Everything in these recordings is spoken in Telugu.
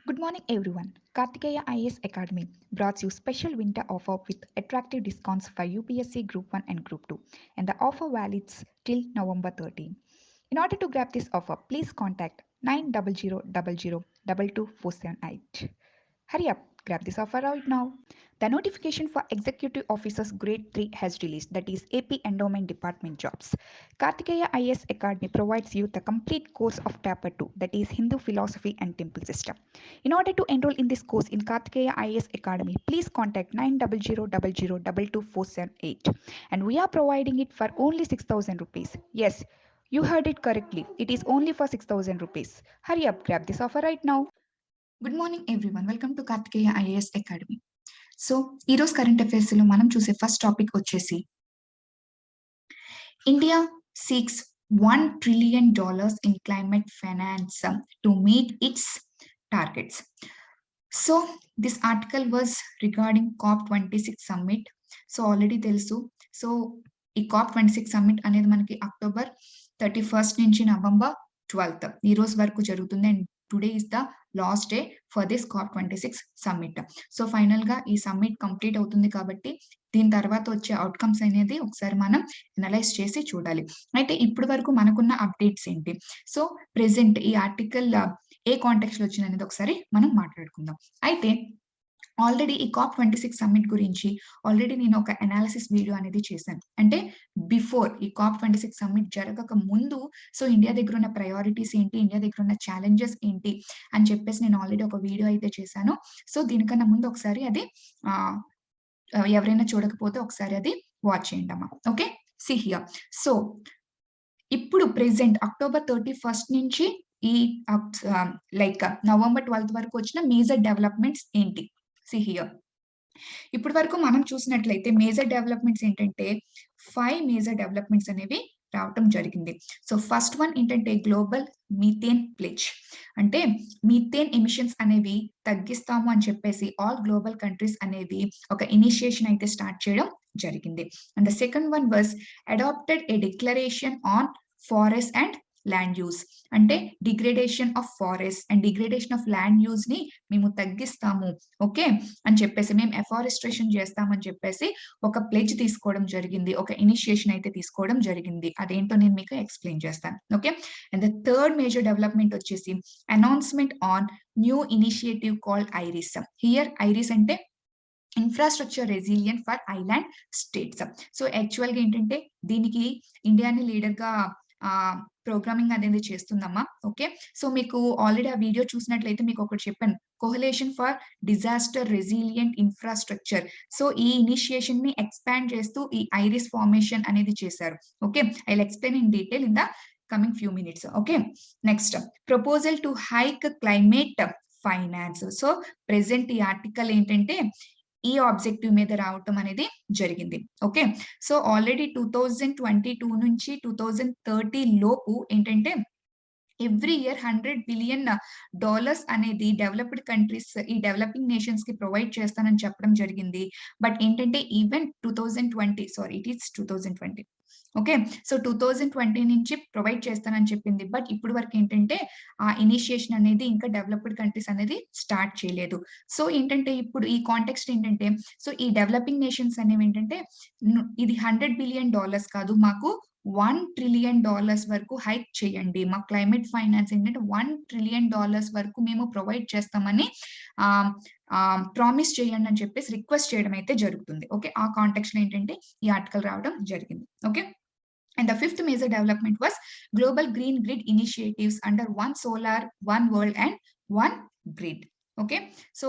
Good morning, everyone. Kartikeya IAS Academy brought you special winter offer with attractive discounts for UPSC Group 1 and Group 2, and the offer valid till November 13. In order to grab this offer, please contact 9000222478. Hurry up, grab this offer right now. The notification for Executive Officers Grade 3 has released, that is AP Endowment Department jobs. Kartikeya IAS Academy provides you the complete course of Taper 2, that is Hindu Philosophy and Temple System. In order to enroll in this course in Kartikeya IAS Academy, please contact 9000222478. And we are providing it for only 6,000 rupees. Yes, you heard it correctly. It is only for 6,000 rupees. Hurry up, grab this offer right now. Good morning everyone, welcome to Karthikeya IAS academy. So ఈరోజు కరెంట్ అఫైర్స్ లో మనం చూసే ఫస్ట్ టాపిక్ వచ్చేసి India seeks $1 trillion in climate finance to meet its targets. So this article was regarding COP26 summit. So already తెలుసు. సో ఈ COP26 సమ్మిట్ అనేది మనకి అక్టోబర్ 31st నుంచి నవంబర్ 12th ఈ రోజు వరకు జరుగుతుంది. And today is the last day for this COP26 summit. So final గా ఈ సమ్మిట్ కంప్లీట్ అవుతుంది కాబట్టి దీని తర్వాత వచ్చే అవుట్కమ్స్ అనేది ఒకసారి మనం అనలైజ్ చేసి చూడాలి. అయితే ఇప్పటి వరకు మనకున్న అప్డేట్స్ ఏంటి, సో ప్రెసెంట్ ఈ ఆర్టికల్ ఏ కాంటెక్స్ట్ లో వచ్చింది అనేది ఒకసారి మనం మాట్లాడుకుందాం. అయితే ఆల్రెడీ ఈ COP26 సమ్మిట్ గురించి ఆల్రెడీ నేను ఒక అనాలిసిస్ వీడియో అనేది చేశాను. అంటే బిఫోర్ ఈ COP26 సమ్మిట్ జరగక ముందు సో ఇండియా దగ్గర ఉన్న ప్రయారిటీస్ ఏంటి, ఇండియా దగ్గర ఉన్న ఛాలెంజెస్ ఏంటి అని చెప్పేసి నేను ఆల్రెడీ ఒక వీడియో అయితే చేశాను. సో దీనికన్నా ముందు ఒకసారి అది ఎవరైనా చూడకపోతే ఒకసారి అది వాచ్ చేయండి అమ్మా. Okay, see here. సో ఇప్పుడు ప్రెసెంట్ అక్టోబర్ 31st నుంచి ఈ లైక్ నవంబర్ 12th వరకు వచ్చిన మేజర్ డెవలప్మెంట్స్ ఏంటి, సి హియర్. ఇప్పటి వరకు మనం చూసినట్లయితే మేజర్ డెవలప్మెంట్స్ ఏంటంటే 5 మేజర్ డెవలప్మెంట్స్ అనేవి రావటం జరిగింది. సో ఫస్ట్ వన్ ఏంటంటే గ్లోబల్ మీథేన్ ప్లెడ్జ్, అంటే మీథేన్ ఎమిషన్స్ అనేవి తగ్గిస్తాము అని చెప్పేసి ఆల్ గ్లోబల్ కంట్రీస్ అనేవి ఒక ఇనిషియేషన్ అయితే స్టార్ట్ చేయడం జరిగింది. And the second one was adopted a declaration on forest and land use, అంటే degradation of forest and degradation of land use ని మేము తగ్గిస్తాము ఓకే అని చెప్పేసి, మేము ఎఫారెస్ట్రేషన్ చేస్తామని చెప్పేసి ఒక ప్లెడ్జ్ తీసుకోవడం జరిగింది, ఒక ఇనిషియేషన్ అయితే తీసుకోవడం జరిగింది. అదేంటో నేను మీకు ఎక్స్ప్లెయిన్ చేస్తాను. Okay, and the third major development వచ్చేసి announcement on new initiative called IRIS. Here IRIS అంటే infrastructure resilient for island states. So actual గా ఏంటంటే దీనికి ఇండియాని లీడర్ గా ప్రోగ్రామింగ్ అనేది చేస్తుందమ్మా. ఓకే, సో మీకు ఆల్రెడీ ఆ వీడియో చూసినట్లయితే మీకు ఒకటి చెప్పాను, coalition for disaster resilient infrastructure. So ఈ ఇనిషియేషన్ ని ఎక్స్పాండ్ చేస్తూ ఈ ఐరిస్ ఫార్మేషన్ అనేది చేశారు. Okay, I will explain in detail in the coming few minutes. Okay, next proposal to hike climate finance. So present ఈ ఆర్టికల్ ఏంటంటే ఈ ఆబ్జెక్టివ్ మీద రావటం అనేది జరిగింది. ఓకే, సో ఆల్రెడీ 2022 నుంచి 2030 లోపు ఏంటంటే ఎవ్రీ ఇయర్ $100 బిలియన్ అనేది డెవలప్డ్ కంట్రీస్ ఈ డెవలపింగ్ నేషన్స్ కి ప్రొవైడ్ చేస్తానని చెప్పడం జరిగింది. బట్ ఏంటంటే even 2020 sorry it is 2020 okay, so 2020 నుంచి ప్రొవైడ్ చేస్తానని చెప్పింది. బట్ ఇప్పుడు వరకు ఏంటంటే ఆ ఇనిషియేషన్ అనేది ఇంకా డెవలప్డ్ కంట్రీస్ అనేది స్టార్ట్ చేయలేదు. సో ఏంటంటే ఇప్పుడు ఈ కాంటెక్స్ట్ ఏంటంటే, సో ఈ డెవలపింగ్ నేషన్స్ అనేవి ఏంటంటే ఇది $100 బిలియన్ కాదు, మాకు $1 ట్రిలియన్ వరకు హైక్ చేయండి, మా క్లైమేట్ ఫైనాన్స్ ఏంటంటే $1 ట్రిలియన్ వరకు మేము ప్రొవైడ్ చేస్తామని ప్రామిస్ చేయండి అని చెప్పేసి రిక్వెస్ట్ చేయడం అయితే జరుగుతుంది. ఓకే, ఆ కాంటెక్స్ట్ లో ఏంటంటే ఈ ఆర్టికల్ రావడం జరిగింది. Okay, and the fifth major development was global green grid initiatives under one solar, one world and one grid. Okay, so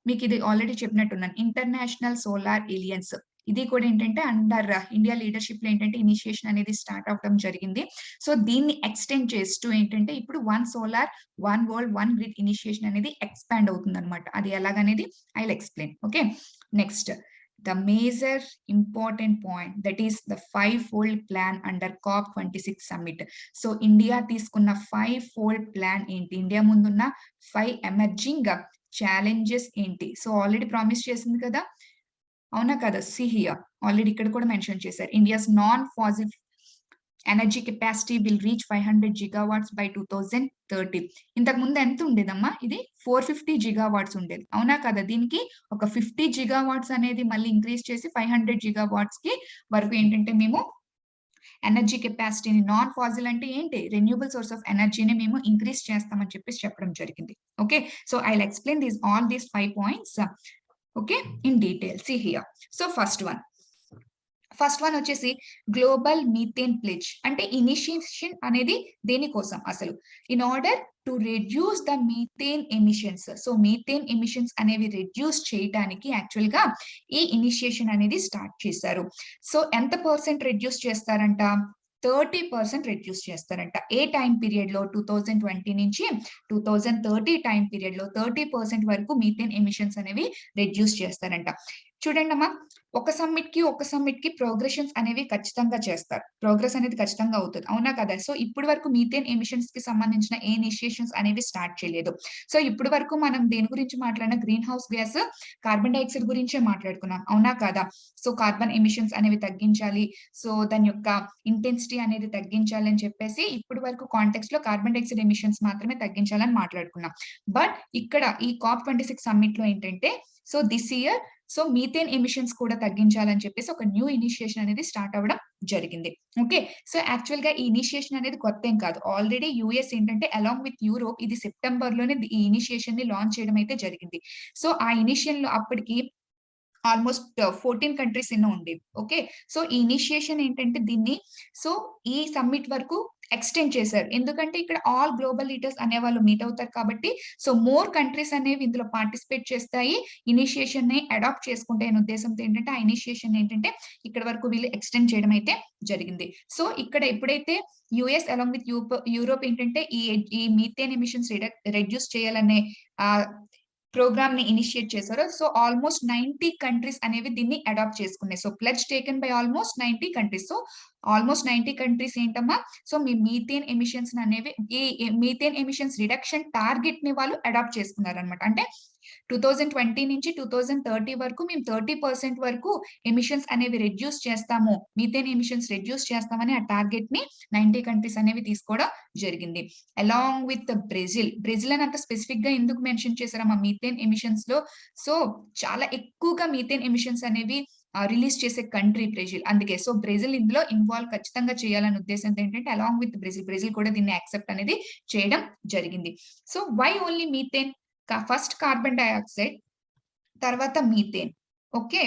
మీకు ఇది ఆల్రెడీ చెప్పినట్టున్నాను, ఇంటర్నేషనల్ సోలార్ ఎలియన్స్ ఇది కూడా ఏంటంటే అండర్ ఇండియా లీడర్షిప్ లో ఏంటంటే ఇనిషియేషన్ అనేది స్టార్ట్ అవడం జరిగింది. సో దీన్ని ఎక్స్టెండ్ చేస్తూ ఏంటంటే ఇప్పుడు one solar, one world, one grid initiation అనేది ఎక్స్పాండ్ అవుతుంది అనమాట. అది ఎలాగనేది I will explain. Okay, next the major important point, that is the 5-fold plan under COP26 summit. So India తీసుకున్న 5-fold plan ఏంటి, ఇండియా ముందున్న 5 ఎమర్జింగ్ ఛాలెంజెస్ ఏంటి. సో ఆల్రెడీ ప్రామిస్ చేసింది కదా, అవునా కదా, సి హియర్ ఆల్రెడీ ఇక్కడ కూడా మెన్షన్ చేశారు, India's non fossil energy capacity will reach 500 gigawatts by 2030. ఇంతకు ముందు ఎంత ఉండేదమ్మా? ఇది 450 gigawatts ఉండేది, అవునా కదా? దీనికి ఒక 50 gigawatts అనేది మళ్ళీ ఇంక్రీజ్ చేసి 500 gigawatts కి వరకు ఏంటంటే మేము ఎనర్జీ కెపాసిటీని, నాన్ ఫాజిల్ అంటే ఏంటి, రెన్యూబుల్ సోర్స్ ఆఫ్ ఎనర్జీని మేము ఇంక్రీజ్ చేస్తామని చెప్పేసి చెప్పడం జరిగింది. Okay, so I will explain all these 5 points okay in detail. See here, so first one వచ్చేసి గ్లోబల్ మీథేన్ ప్లెడ్జ్. అంటే ఇనిషియేషన్ అనేది దేనికోసం అసలు? In order to reduce the methane emissions. So methane emissions అనేవి రెడ్యూస్ చేయడానికి యాక్చువల్ గా ఈ ఇనిషియేషన్ అనేది స్టార్ట్ చేశారు. సో ఎంత పర్సెంట్ రెడ్యూస్ చేస్తారంట? 30% రెడ్యూస్ చేస్తారంట. ఏ టైం పీరియడ్ లో? 2020 నుంచి 2030 టైం పీరియడ్ లో 30% వరకు మీథేన్ ఎమిషన్స్ అనేవి రెడ్యూస్ చేస్తారంట. చూడండి అమ్మా, ఒక సమ్మిట్ కి ప్రోగ్రెషన్స్ అనేవి ఖచ్చితంగా చేస్తారు. ప్రోగ్రెస్ అనేది ఖచ్చితంగా అవుతుంది, అవునా కదా? సో ఇప్పుడు వరకు మీథేన్ ఎమిషన్స్ కి సంబంధించిన ఏ ఇనిషియేషన్స్ అనేవి స్టార్ట్ చేయలేదు. సో ఇప్పుడు వరకు మనం దేని గురించి మాట్లాడినా green house gas, carbon dioxide గురించే మాట్లాడుకున్నాం, అవునా కదా? సో కార్బన్ ఎమిషన్స్ అనేవి తగ్గించాలి, సో దాని యొక్క ఇంటెన్సిటీ అనేది తగ్గించాలి అని చెప్పేసి ఇప్పుడు వరకు కాంటెక్స్ట్ లో కార్బన్ డైఆక్సైడ్ ఎమిషన్స్ మాత్రమే తగ్గించాలని మాట్లాడుకున్నాం. బట్ ఇక్కడ ఈ COP26 సమ్మిట్ లో ఏంటంటే, so this year so methane emissions కూడా తగ్గించాలని చెప్పేసి ఒక న్యూ ఇనిషియేషన్ అనేది స్టార్ట్ అవ్వడం జరిగింది. ఓకే, సో యాక్చువల్ గా ఈ ఇనిషియేషన్ అనేది కొత్త ఏం కాదు. ఆల్రెడీ యుఎస్ ఏంటంటే అలాంగ్ విత్ యూరోప్ ఇది సెప్టెంబర్ లోనే ఈ ఇనిషియేషన్ ని లాంచ్ చేయడం అయితే జరిగింది. సో ఆ ఇనిషియేషన్ లో అప్పటికి ఆల్మోస్ట్ 14 కంట్రీస్ ఎన్నో ఉండేవి. ఓకే, సో ఈ ఇనిషియేషన్ ఏంటంటే దీన్ని సో ఈ సమ్మిట్ వరకు ఎక్స్టెండ్ చేశారు. ఎందుకంటే ఇక్కడ ఆల్ గ్లోబల్ లీడర్స్ అనే వాళ్ళు మీట్ అవుతారు కాబట్టి, సో మోర్ కంట్రీస్ అనేవి ఇందులో పార్టిసిపేట్ చేస్తాయి, ఇనిషియేషన్ ని అడాప్ట్ చేసుకుంటే అనే ఉద్దేశంతో ఏంటంటే ఆ ఇనిషియేషన్ ఏంటంటే ఇక్కడ వరకు వీళ్ళు ఎక్స్టెండ్ చేయడం అయితే జరిగింది. సో ఇక్కడ ఎప్పుడైతే యుఎస్ అలాంగ్ విత్ యూరోప్ ఏంటంటే ఈ మీథేన్ ఎమిషన్స్ రెడ్యూస్ చేయాలనే ప్రోగ్రామ్ ని ఇనిషియేట్ చేశారు. సో ఆల్మోస్ట్ 90 కంట్రీస్ అనేవి దీన్ని అడాప్ట్ చేసుకున్నాయి. So pledge taken by almost 90 countries. So almost 90 countries ఏంటమ్మా, సో మీ మీథేన్ ఎమిషన్స్ అనేవి ఈ మీథేన్ ఎమిషన్స్ రిడక్షన్ టార్గెట్ ని వాళ్ళు అడాప్ట్ చేసుకున్నారు అనమాట. అంటే 2020 నుంచి 2030 వరకు మేము 30% వరకు ఎమిషన్స్ అనేవి రెడ్యూస్ చేస్తాము, మీథేన్ ఎమిషన్స్ రెడ్యూస్ చేస్తామని ఆ టార్గెట్ ని 90 కంట్రీస్ అనేవి తీసుకోవడం జరిగింది. అలాంగ్ విత్ బ్రెజిల్ అని అంత స్పెసిఫిక్ గా ఎందుకు మెన్షన్ చేశారమ్మా మీథేన్ ఎమిషన్స్ లో? సో చాలా ఎక్కువగా మీథేన్ ఎమిషన్స్ అనేవి రిలీజ్ చేసే కంట్రీ బ్రెజిల్, అందుకే సో బ్రెజిల్ ఇందులో ఇన్వాల్వ్ ఖచ్చితంగా చేయాలనే ఉద్దేశంతో ఏంటంటే అలాంగ్ విత్ బ్రెజిల్ కూడా దీన్ని యాక్సెప్ట్ అనేది చేయడం జరిగింది. So why only methane? First carbon dioxide, తర్వాత మీథేన్. ఓకే,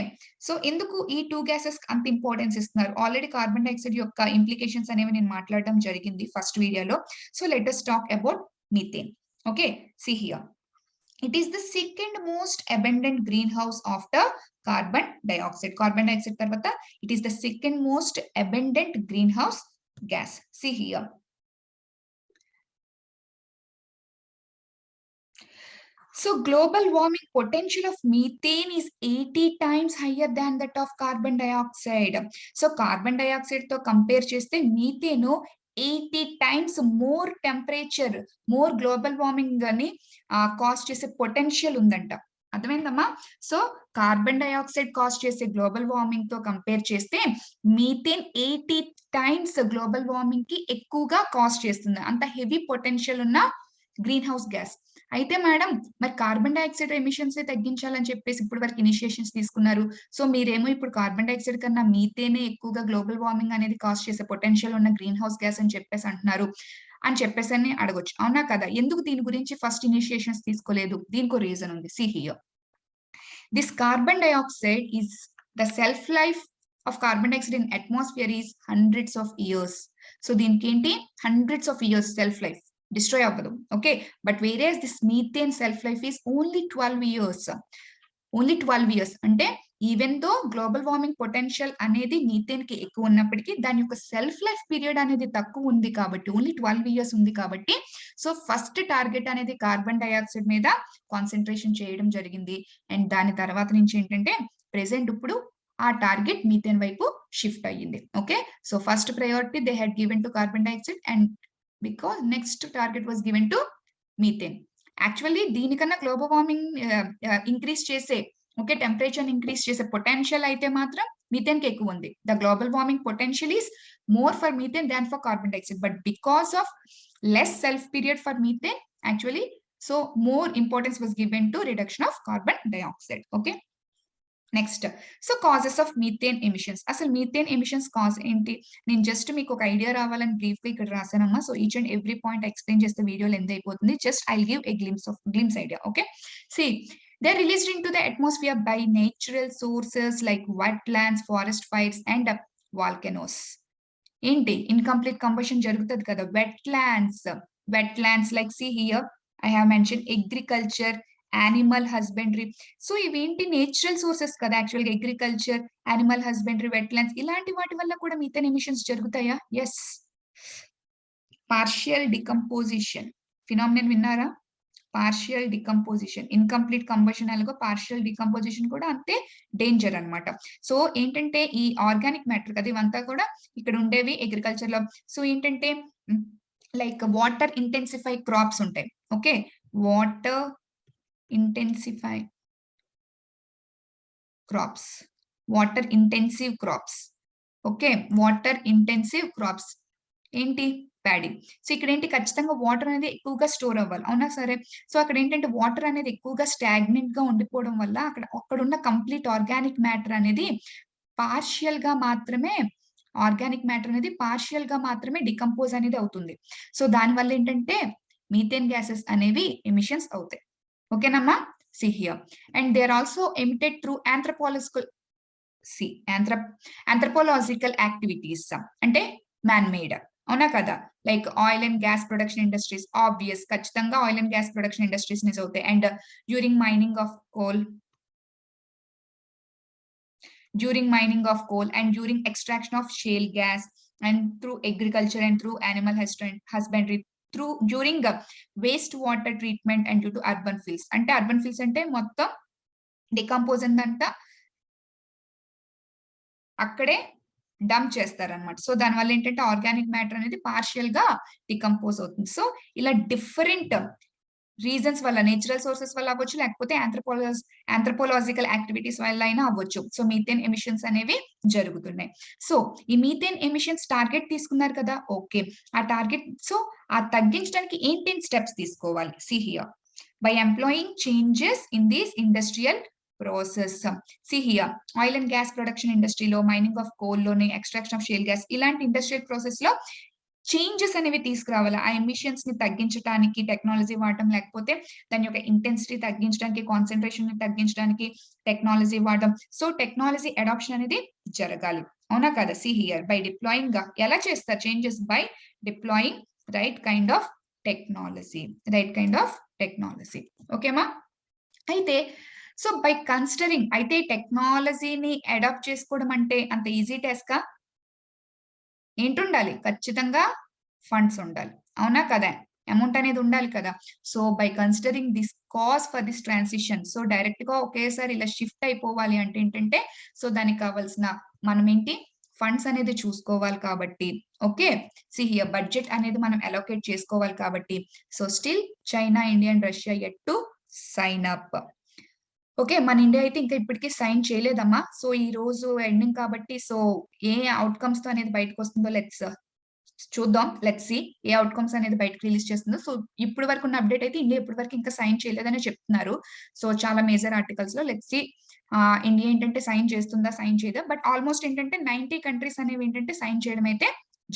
సో ఎందుకు ఈ 2 గ్యాసెస్ అంత ఇంపార్టెన్స్ ఇస్తున్నారు? ఆల్రెడీ కార్బన్ డైఆక్సైడ్ యొక్క ఇంప్లికేషన్స్ అనేవి నేను మాట్లాడడం జరిగింది ఫస్ట్ వీడియోలో. So let us talk about methane. Okay, see here, it is the second most abundant greenhouse after carbon dioxide. Carbon dioxide తర్వాత it is the second most abundant greenhouse gas. See here, so global warming potential of methane is 80 times higher than that of carbon dioxide. So carbon dioxide తో కంపేర్ చేస్తే methane 80 times more temperature, more global warming అని కాజ్ చేసే పొటెన్షియల్ ఉందంట. అర్థమైందమ్మా? సో కార్బన్ డైఆక్సైడ్ కాజ్ చేసే గ్లోబల్ వార్మింగ్ తో కంపేర్ చేస్తే మీథేన్ 80 times గ్లోబల్ వార్మింగ్ కి ఎక్కువగా కాజ్ చేస్తుంది. అంత హెవీ పొటెన్షియల్ ఉన్న గ్రీన్ హౌస్ గ్యాస్. అయితే మేడం మరి కార్బన్ డైఆక్సైడ్ ఎమిషన్స్ తగ్గించాలని చెప్పేసి ఇప్పుడు వరకు ఇనిషియేషన్స్ తీసుకున్నారు. సో మీరేమో ఇప్పుడు కార్బన్ డైఆక్సైడ్ కన్నా మీథేనే ఎక్కువగా గ్లోబల్ వార్మింగ్ అనేది కాజ్ చేసే పొటెన్షియల్ ఉన్న గ్రీన్ హౌస్ గ్యాస్ అని చెప్పేసి అంటున్నారు అని చెప్పేసి అని అడగొచ్చు, అవునా కదా? ఎందుకు దీని గురించి ఫస్ట్ ఇనిషియేషన్స్ తీసుకోలేదు? దీనికి రీజన్ ఉంది. See here, this carbon dioxide is the self life of carbon dioxide in atmosphere is hundreds of years. So దీనికి ఏంటి, hundreds of years self life, destroy అవ్వదు. Okay, but whereas this methane self life is only 12 years. Only 12 years అంటే even though global warming potential అనేది మీథేన్ కి ఎక్కువ ఉన్నప్పటికీ దాని యొక్క సెల్ఫ్ లైఫ్ పీరియడ్ అనేది తక్కువ ఉంది కాబట్టి, ఓన్లీ 12 years ఉంది కాబట్టి, సో ఫస్ట్ టార్గెట్ అనేది కార్బన్ డైఆక్సైడ్ మీద కాన్సన్ట్రేషన్ చేయడం జరిగింది. అండ్ దాని తర్వాత నుంచి ఏంటంటే ప్రెసెంట్ ఇప్పుడు ఆ టార్గెట్ మీథేన్ వైపు షిఫ్ట్ అయ్యింది. Okay, so first priority they had given to carbon dioxide and because next target was given to methane. Actually దీనికన్నా గ్లోబల్ వార్మింగ్ ఇంక్రీజ్ చేసే, ఓకే, టెంపరేచర్ ఇంక్రీజ్ చేసే పొటెన్షియల్ అయితే మాత్రం మీథేన్ కి ఎక్కువ ఉంది. The global warming potential is more for methane than for carbon dioxide, but because of less self period for methane, actually, so more importance was given to reduction of carbon dioxide. Okay, next so causes of methane emissions. అసలు మీథేన్ ఎమిషన్స్ కాజ్ ఏంటి? నేను జస్ట్ మీకు ఒక ఐడియా రావాలని బ్రీఫ్ గా ఇక్కడ రాసానమ్మా. So each and every point explain చేస్తే వీడియో లెంత్ అయిపోతుంది. Just I give a glimpse idea. Okay, see they are released into the atmosphere by natural sources like wet lands, forest fires and volcanoes. ఏంటి? ఇన్కంప్లీట్ కంబషన్ జరుగుతుంది కదా. Wet lands like see here I have mention agriculture, animal husbandry. So ఇవేంటి? నేచురల్ సోర్సెస్ కదా యాక్చువల్ గా. అగ్రికల్చర్, యానిమల్ హస్బెండరీ, వెట్లాండ్స్ ఇలాంటి వాటి వల్ల కూడా మీథేన్ ఎమిషన్స్ జరుగుతాయా? ఎస్. పార్షియల్ డికంపోజిషన్ ఫినామినన్ విన్నారా? పార్షియల్ డికంపోజిషన్, ఇన్కంప్లీట్ కంబషన్ అలాగో పార్షియల్ డికంపోజిషన్ కూడా అంతే డేంజర్ అన్నమాట. సో ఏంటంటే ఈ ఆర్గానిక్ మ్యాటర్ కదా ఇవంతా కూడా ఇక్కడ ఉండేవి అగ్రికల్చర్ లో. సో ఏంటంటే లైక్ వాటర్ ఇంటెన్సిఫై క్రాప్స్ ఉంటాయి. Okay, water intensify crops, water intensive crops. Okay, water intensive crops ఏంటి? ప్యాడీ. సో ఇక్కడ ఏంటి? ఖచ్చితంగా వాటర్ అనేది ఎక్కువగా స్టోర్ అవ్వాలి, అవునా? సరే, సో అక్కడ ఏంటంటే వాటర్ అనేది ఎక్కువగా స్టాగ్నెంట్ గా ఉండిపోవడం వల్ల అక్కడ ఉన్న కంప్లీట్ ఆర్గానిక్ మ్యాటర్ అనేది పార్షియల్ గా మాత్రమే డికంపోజ్ అనేది అవుతుంది. సో దానివల్ల ఏంటంటే మీథేన్ గ్యాసెస్ అనేవి ఎమిషన్స్ అవుతాయి. Okay, Namma? See here. And they are also emitted through anthropological activities. Ante man-made. Avuna kada? Like oil and gas production industries. Obvious. Kachitanga oil and gas production industries nis avutayi. And during mining of coal and during extraction of shale gas and through agriculture and through animal husbandry, during waste water treatment and due to urban fields. అంటే urban fields అంటే మొత్తం డికంపోజ్ అంతా అక్కడే డంప్ చేస్తారన్నమాట. సో దానివల్ల ఏంటంటే ఆర్గానిక్ మ్యాటర్ అనేది పార్షియల్ గా డికంపోజ్ అవుతుంది. సో ఇలా డిఫరెంట్ రీజన్స్ వల్ల, నేచురల్ సోర్సెస్ వల్ల అవ్వచ్చు, లేకపోతే ఆంథ్రోపోలాజికల్ యాక్టివిటీస్ వల్ల అయినా అవ్వచ్చు. సో మీథేన్ ఎమిషన్స్ అనేవి జరుగుతున్నాయి. సో ఈ మీథేన్ ఎమిషన్స్ టార్గెట్ తీసుకున్నారు కదా. ఓకే, ఆ టార్గెట్ సో ఆ తగ్గించడానికి ఏంటి స్టెప్స్ తీసుకోవాలి? C here by employing changes in these industrial process. See here oil and gas production ఇండస్ట్రీలో, మైనింగ్ ఆఫ్ కోల్ లోని, ఎక్స్ట్రాక్షన్ ఆఫ్ షేల్ గ్యాస్ ఇలాంటి ఇండస్ట్రియల్ ప్రాసెస్ లో చేంజెస్ అనేవి తీసుకురావాలి. ఆ ఎమిషన్స్ ని తగ్గించడానికి టెక్నాలజీ వాడటం, లేకపోతే దాని యొక్క ఇంటెన్సిటీ తగ్గించడానికి, కాన్సన్ట్రేషన్ ని తగ్గించడానికి టెక్నాలజీ వాడటం. సో టెక్నాలజీ అడాప్షన్ అనేది జరగాలి, అవునా కదా? See here by deploying. ఎలా చేస్తారు changes? By deploying right kind of technology. ఓకేమా? అయితే సో బై కన్సిడరింగ్, అయితే టెక్నాలజీని అడాప్ట్ చేసుకోవడం అంటే అంత ఈజీ టాస్కా? ఏంటుండాలి? ఖచ్చితంగా ఫండ్స్ ఉండాలి, అవునా కదా? అమౌంట్ అనేది ఉండాలి కదా. So by considering this cause for this transition, so direct గా ఒకేసారి ఇలా షిఫ్ట్ అయిపోవాలి అంటే ఏంటంటే, సో దానికి కావాల్సిన మనం ఏంటి? ఫండ్స్ అనేది చూసుకోవాలి కాబట్టి. ఓకే, సి హియర్ బడ్జెట్ అనేది మనం అలోకేట్ చేసుకోవాలి కాబట్టి. So still China, India and Russia yet to sign up. Okay, మన ఇండియా అయితే ఇంకా ఇప్పటికీ సైన్ చేయలేదమ్మా. సో ఈ రోజు ఎండింగ్ కాబట్టి, సో ఏ అవుట్కమ్స్ తో అనేది బయటకు వస్తుందో చూద్దాం. లెట్స్ సి ఏ అవుట్కమ్స్ అనేది బయటకు రిలీజ్ చేస్తుందో. సో ఇప్పటి వరకు ఉన్న అప్డేట్ అయితే ఇండియా ఇప్పటి వరకు ఇంకా సైన్ చేయలేదని చెప్తున్నారు. సో చాలా మేజర్ ఆర్టికల్స్ లో లెట్స్ సి ఇండియా ఏంటంటే సైన్ చేస్తుందా, సైన్ చేయదా. బట్ ఆల్మోస్ట్ ఏంటంటే 90 కంట్రీస్ అనేవి ఏంటంటే సైన్ చేయడం అయితే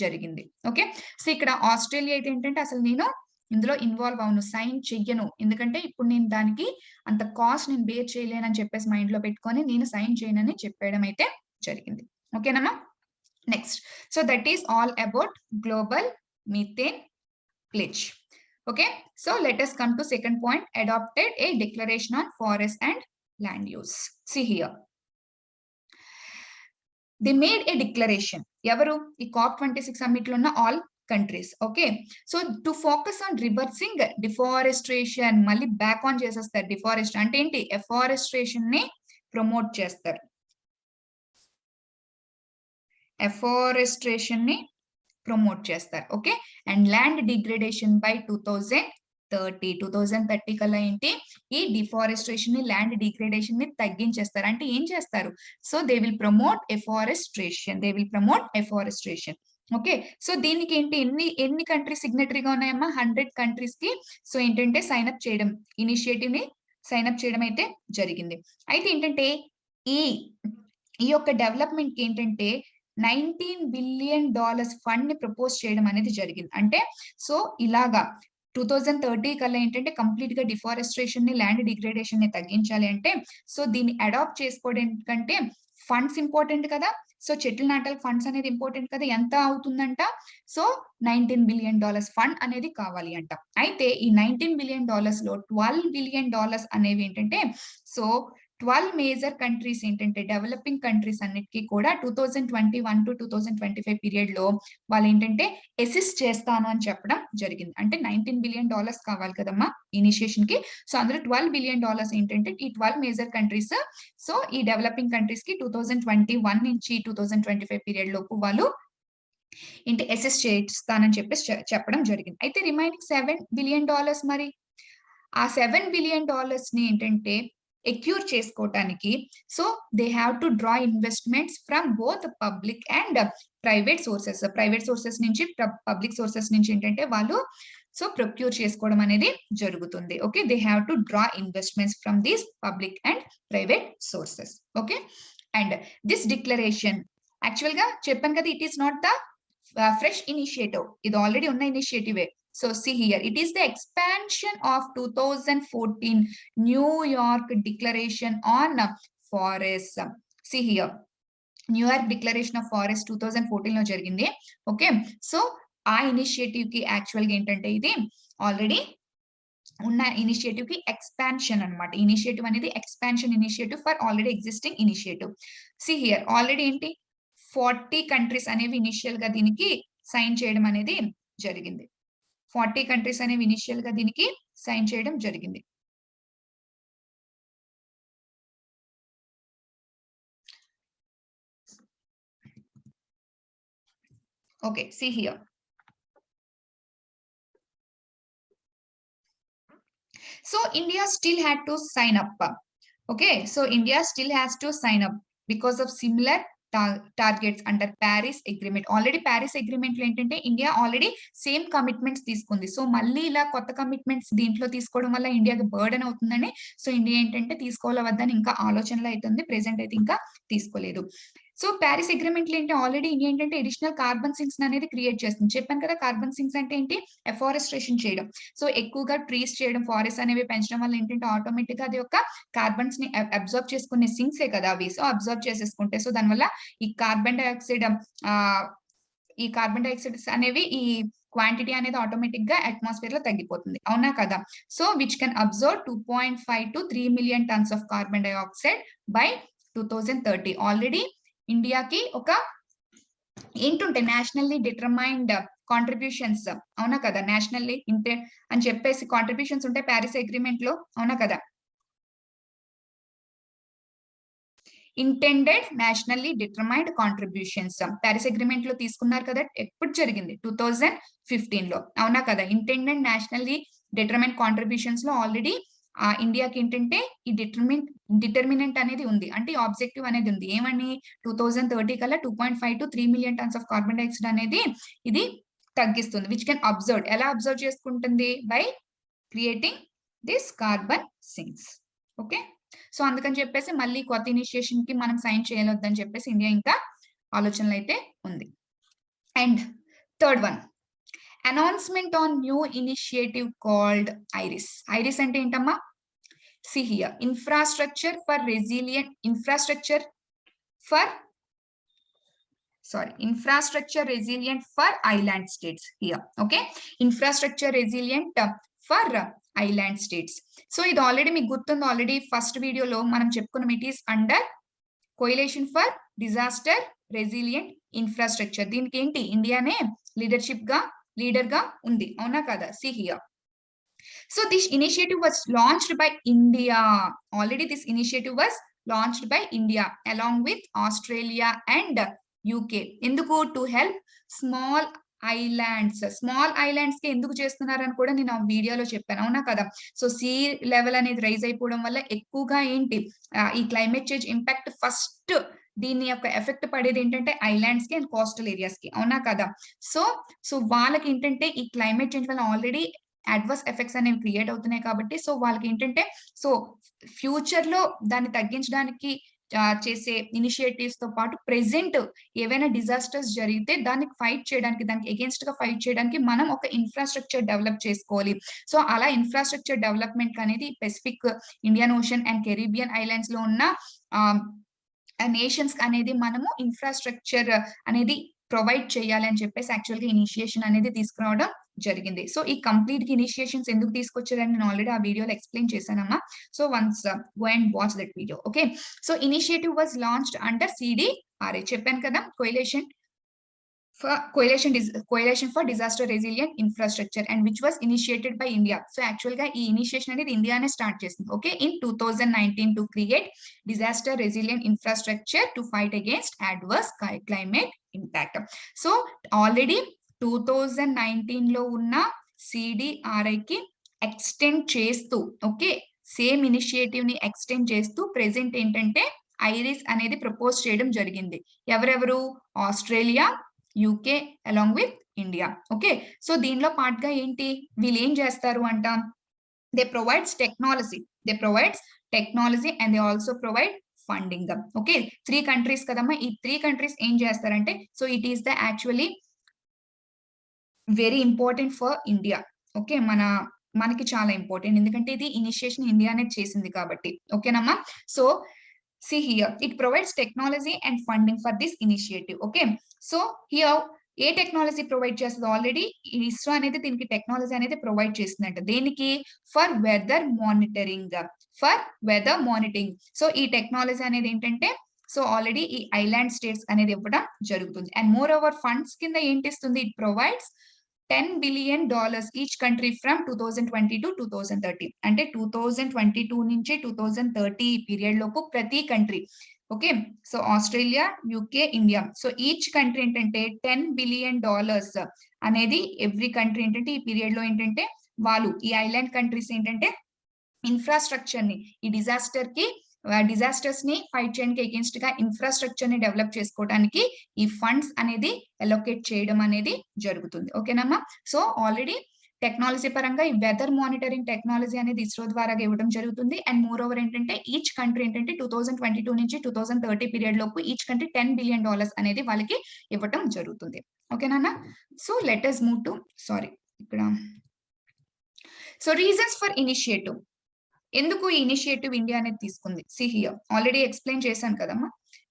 జరిగింది. ఓకే, సో ఇక్కడ ఆస్ట్రేలియా అయితే ఏంటంటే అసలు నేను ఇందులో ఇన్వాల్వ్ అవును, సైన్ చెయ్యను, ఎందుకంటే ఇప్పుడు నేను దానికి అంత కాస్ట్ నేను బేర్ చేయలేనని చెప్పేసి మైండ్ లో పెట్టుకొని నేను సైన్ చేయనని చెప్పేయడం అయితే జరిగింది. ఓకేనమ్మా? Next, so that is all about global methane pledge. Okay, so let us come to second point, adopted a declaration on forest and land use. See here, they made a declaration. ఎవరు? ఈ COP26 సమ్మిట్ లో ఉన్న all countries. Okay, so to focus on reversing deforestation, మళ్ళీ బ్యాక్ ఆన్ చేసేస్తారు. డిఫారెస్టేషన్ అంటే ఏంటి? ఎఫారెస్ట్రేషన్ ని ప్రమోట్ చేస్తారు, okay, and land degradation by 2030 కల్లా ఏంటి? ఈ డిఫారెస్ట్రేషన్ ని, ల్యాండ్ డిగ్రేడేషన్ ని తగ్గించేస్తారు. అంటే ఏం చేస్తారు? So they will promote afforestation. Okay, so దీనికి ఏంటి ఎన్ని కంట్రీస్ సిగ్నటరీగా ఉన్నాయమ్మా? 100 కంట్రీస్ కి సో ఏంటంటే సైన్ అప్ చేయడం, ఇనిషియేటివ్ ని సైన్ అప్ చేయడం అయితే జరిగింది. అయితే ఏంటంటే ఈ ఈ యొక్క డెవలప్మెంట్ కి ఏంటంటే $19 బిలియన్ ఫండ్ ని ప్రపోజ్ చేయడం అనేది జరిగింది. అంటే సో ఇలాగా 2030 కల్లా ఏంటంటే కంప్లీట్ గా డిఫారెస్ట్రేషన్ ని, ల్యాండ్ డిగ్రేడేషన్ ని తగ్గించాలి అంటే సో దీన్ని అడాప్ట్ చేసుకోవడం కంటే ఫండ్స్ ఇంపార్టెంట్ కదా. సో చెట్లు నాటాలి, ఫండ్స్ అనేది ఇంపార్టెంట్ కదా. ఎంత అవుతుందంట? సో $19 బిలియన్ ఫండ్ అనేది కావాలి అంట. అయితే ఈ $19 బిలియన్ లో $12 బిలియన్ అనేవి ఏంటంటే సో 12 మేజర్ కంట్రీస్ ఏంటంటే డెవలపింగ్ కంట్రీస్ అన్నిటికీ కూడా 2021 టు 2025 పీరియడ్ లో వాళ్ళు ఏంటంటే అసిస్ట్ చేస్తాను అని చెప్పడం జరిగింది. అంటే $19 బిలియన్ కావాలి కదమ్మా ఇనిషియేషన్ కి. సో అందులో $12 బిలియన్ ఏంటంటే ఈ 12 మేజర్ కంట్రీస్ సో ఈ డెవలపింగ్ కంట్రీస్ కి 2021 నుంచి 2025 పీరియడ్ లోపు వాళ్ళు ఏంటి అసిస్ట్ చేస్తానని చెప్పేసి చెప్పడం జరిగింది. అయితే రిమైనింగ్ $7 బిలియన్ మరి ఆ $7 బిలియన్ ని ఏంటంటే ఎక్యూర్ చేసుకోవటానికి so they have to draw investments from both public and private sources నుంచి పబ్లిక్ సోర్సెస్ నుంచి ఏంటంటే వాళ్ళు సో ప్రొక్యూర్ చేసుకోవడం అనేది జరుగుతుంది. Okay, they have to draw investments from these public and private sources. Okay, and this declaration actual గా చెప్పాను కదా, it is not the fresh initiative, ఇది ఆల్రెడీ ఉన్న ఇనిషియేటివే. So see here, it is the expansion of 2014 New York Declaration on Forests. See here, New York Declaration of Forests 2014 లో జరిగింది. ఓకే, సో ఆ ఇనిషియేటివ్ కి యాక్చువల్ గా ఏంటంటే ఇది ఆల్రెడీ ఉన్న ఇనిషియేటివ్ కి ఎక్స్పాన్షన్ అన్నమాట. ఇనిషియేటివ్ అనేది expansion initiative for already existing initiative. See here already ఏంటి 40 కంట్రీస్ అనేవి ఇనిషియల్ గా దీనికి సైన్ చేయడం అనేది జరిగింది. 40 కంట్రీస్ అనేవి ఇనిషియల్ గా దీనికి సైన్ చేయడం జరిగింది. Okay, see here. So India still had to sign up. Okay, so India still has to sign up because of similar targets under Paris agreement. Already Paris agreement లో ఏంటంటే ఇండియా ఆల్రెడీ సేమ్ కమిట్మెంట్స్ తీసుకుంది. సో మళ్ళీ ఇలా కొత్త కమిట్మెంట్స్ దీంట్లో తీసుకోవడం వల్ల ఇండియాకి బర్డెన్ అవుతుందని సో ఇండియా ఏంటంటే తీసుకోవాలా వద్దని ఇంకా ఆలోచనలో అవుతుంది. ప్రెసెంట్ అయితే ఇంకా తీసుకోలేదు. సో ప్యారిస్ అగ్రిమెంట్ లో ఏంటి ఆల్రెడీ ఇండియా ఏంటంటే అడిషనల్ కార్బన్ సింక్స్ అనేది క్రియేట్ చేస్తుంది. చెప్పాను కదా, కార్బన్ సింక్స్ అంటే ఏంటి? ఎఫారెస్ట్రేషన్ చేయడం. సో ఎక్కువగా ట్రీస్ చేయడం, ఫారెస్ట్ అనేవి పెంచడం వల్ల ఏంటంటే ఆటోమేటిక్ గా అది యొక్క కార్బన్స్ ని అబ్జర్వ్ చేసుకునే సింక్సే కదా అవి. సో అబ్జర్వ్ చేసేసుకుంటే సో దానివల్ల ఈ కార్బన్ డైఆక్సైడ్ అనేవి ఈ క్వాంటిటీ అనేది ఆటోమేటిక్ గా అట్మాస్ఫియర్ లో తగ్గిపోతుంది. అవునా కదా? So which can observe 2.5 to 3 million tons of carbon dioxide by 2030. Already ఇండియాకి ఒక ఏంటుంటాయి నేషనల్లీ డిటర్మైన్డ్ కాంట్రిబ్యూషన్స్. అవునా కదా? నేషనల్లీ అని చెప్పేసి కాంట్రిబ్యూషన్స్ ఉంటాయి ప్యారిస్ అగ్రిమెంట్ లో. అవునా కదా? Intended nationally determined contributions Paris agreement లో తీసుకున్నారు కదా. ఎప్పుడు జరిగింది? 2015 లో. అవునా కదా? ఇంటెండెడ్ నేషనల్లీ డిటర్మైన్డ్ కాంట్రిబ్యూషన్స్ లో ఆల్రెడీ ఇండియాకి ఏంటంటే ఈ డిటర్మినెంట్ అనేది ఉంది. అంటే ఆబ్జెక్టివ్ అనేది ఉంది. ఏమని? 2030 కల్లా 2.5 to 3 million tons of carbon dioxide అనేది ఇది తగ్గిస్తుంది. Which can observe. ఎలా అబ్జర్వ్ చేసుకుంటుంది? By creating this carbon sinks. Okay, so అందుకని చెప్పేసి మళ్ళీ కొత్త ఇనిషియేషన్ కి మనం సైన్ చేయలేదని చెప్పేసి ఇండియా ఇంకా ఆలోచనలు అయితే ఉంది. And third one, announcement on new initiative called iris. Iris అంటే ఏంటమ్మా? See here, infrastructure resilient for island states here. Okay, infrastructure resilient for island states. So ఇది ఆల్రెడీ మీకు గుర్తుంది. ఆల్రెడీ ఫస్ట్ వీడియోలో మనం చెప్పుకున్నాం. It is under coalition for disaster resilient infrastructure. దీనికి ఏంటి? ఇండియానే లీడర్ గా ఉంది. అవునా కదా? See here. So this initiative was launched by India. Already this initiative was launched by India along with Australia and UK. ఎందుకు? to help small ఐలాండ్స్ కి ఎందుకు చేస్తున్నారని కూడా నేను ఆ వీడియోలో చెప్పాను. అవునా కదా? సో సీ లెవెల్ అనేది రైజ్ అయిపోవడం వల్ల ఎక్కువగా ఏంటి ఈ క్లైమేట్ చేంజ్ ఇంపాక్ట్ ఫస్ట్ దీని యొక్క ఎఫెక్ట్ పడేది ఏంటంటే ఐలాండ్స్ కి అండ్ కోస్టల్ ఏరియాస్ కి, అవునా కదా? సో వాళ్ళకి ఏంటంటే ఈ క్లైమేట్ చేంజ్ వల్ల ఆల్రెడీ అడ్వర్స్ ఎఫెక్ట్స్ అనేవి క్రియేట్ అవుతున్నాయి కాబట్టి సో వాళ్ళకి ఏంటంటే సో ఫ్యూచర్ లో దాన్ని తగ్గించడానికి చేసే ఇనిషియేటివ్స్ తో పాటు ప్రెసెంట్ ఏవైనా డిజాస్టర్స్ జరిగితే దానికి ఫైట్ చేయడానికి, దానికి అగేన్స్ట్ గా ఫైట్ చేయడానికి మనం ఒక ఇన్ఫ్రాస్ట్రక్చర్ డెవలప్ చేసుకోవాలి. సో అలా ఇన్ఫ్రాస్ట్రక్చర్ డెవలప్మెంట్ అనేది Pacific, Indian ocean and Caribbean islands లో ఉన్న నేషన్స్ అనేది మనము ఇన్ఫ్రాస్ట్రక్చర్ అనేది ప్రొవైడ్ చేయాలి అని చెప్పేసి యాక్చువల్ గా ఇనిషియేషన్ అనేది తీసుకురావడం జరిగింది. సో ఈ కంప్లీట్ ఇనిషియేషన్స్ ఎందుకు తీసుకొచ్చారని నేను ఆల్రెడీ ఆ వీడియోలో ఎక్స్ప్లెయిన్ చేశానమ్మా. So once go and watch that video. Okay, so initiative was launched under CDRA, చెప్పాను కదా, coalition for disaster resilient infrastructure, and which was initiated by India. So actual ga ee initiation anedi India ne start chesindi, okay, in 2019 to create disaster resilient infrastructure to fight against adverse climate impact. So already 2019 లో ఉన్న CDRI కి ఎక్స్టెండ్ చేస్తూ, ఓకే, సేమ్ ఇనిషియేటివ్ ని ఎక్స్టెండ్ చేస్తూ ప్రెసెంట్ ఏంటంటే ఐరిస్ అనేది ప్రపోజ్ చేయడం జరిగింది. ఎవరెవరు? Australia, UK along with India. Okay, so దీనిలో పార్ట్ గా ఏంటి, వీళ్ళు ఏం చేస్తారు అంట, they provides technology and they also provide funding. Okay, 3 countries కదమ్మా, ఈ 3 కంట్రీస్ ఏం చేస్తారంటే so it is the actually very important for India. Okay, మనకి చాలా ఇంపార్టెంట్, ఎందుకంటే ఇది ఇనిషియేషన్ ఇండియానే చేసింది కాబట్టి. ఓకేనమ్మా, so see here, it provides technology and funding for this initiative. Okay, so here ఏ టెక్నాలజీ ప్రొవైడ్ చేస్తుంది, ఆల్రెడీ ఇస్రో అనేది దీనికి టెక్నాలజీ అనేది ప్రొవైడ్ చేస్తుందంట. దేనికి? For weather monitoring. సో ఈ టెక్నాలజీ అనేది ఏంటంటే సో ఆల్రెడీ ఈ ఐలాండ్ స్టేట్స్ అనేది ఇవ్వడం జరుగుతుంది. అండ్ మోర్ ఓవర్ ఫండ్స్ కింద ఏంటి ఇస్తుంది, it provides $10 billion each country from 2020 to 2030. అంటే 2022 నుంచి 2030 పీరియడ్ లోపు ప్రతి country, okay, so Australia, UK, India, so each country ఏంటంటే $10 billion అనేది ఎవ్రీ కంట్రీ ఏంటంటే ఈ పీరియడ్ లో ఏంటంటే వాళ్ళు ఈ ఐలాండ్ కంట్రీస్ ఏంటంటే ఇన్ఫ్రాస్ట్రక్చర్ ని, ఈ డిజాస్టర్స్ ని ఫైట్ చేయడానికి అగేన్స్ట్ గా ఇన్ఫ్రాస్ట్రక్చర్ ని డెవలప్ చేసుకోవడానికి ఈ ఫండ్స్ అనేది అలొకేట్ చేయడం అనేది జరుగుతుంది. ఓకేనమ్మా, సో ఆల్రెడీ టెక్నాలజీ పరంగా ఈ వెదర్ మానిటరింగ్ టెక్నాలజీ అనేది ఇస్రో ద్వారా ఇవ్వడం జరుగుతుంది. అండ్ మోర్ ఓవర్ ఏంటంటే ఈచ్ కంట్రీ ఏంటంటే 2022 నుంచి 2030 పీరియడ్ లోపు ఈచ్ కంట్రీ $10 billion అనేది వాళ్ళకి ఇవ్వడం జరుగుతుంది. ఓకేనా, so let us move to ఇక్కడ సో రీజన్స్ ఫర్ ఇనిషియేటివ్, ఎందుకు ఈ ఇనిషియేటివ్ ఇండియా అనేది తీసుకుంది. సి హియర్, ఆల్రెడీ ఎక్స్ప్లెయిన్ చేశాను కదమ్మా.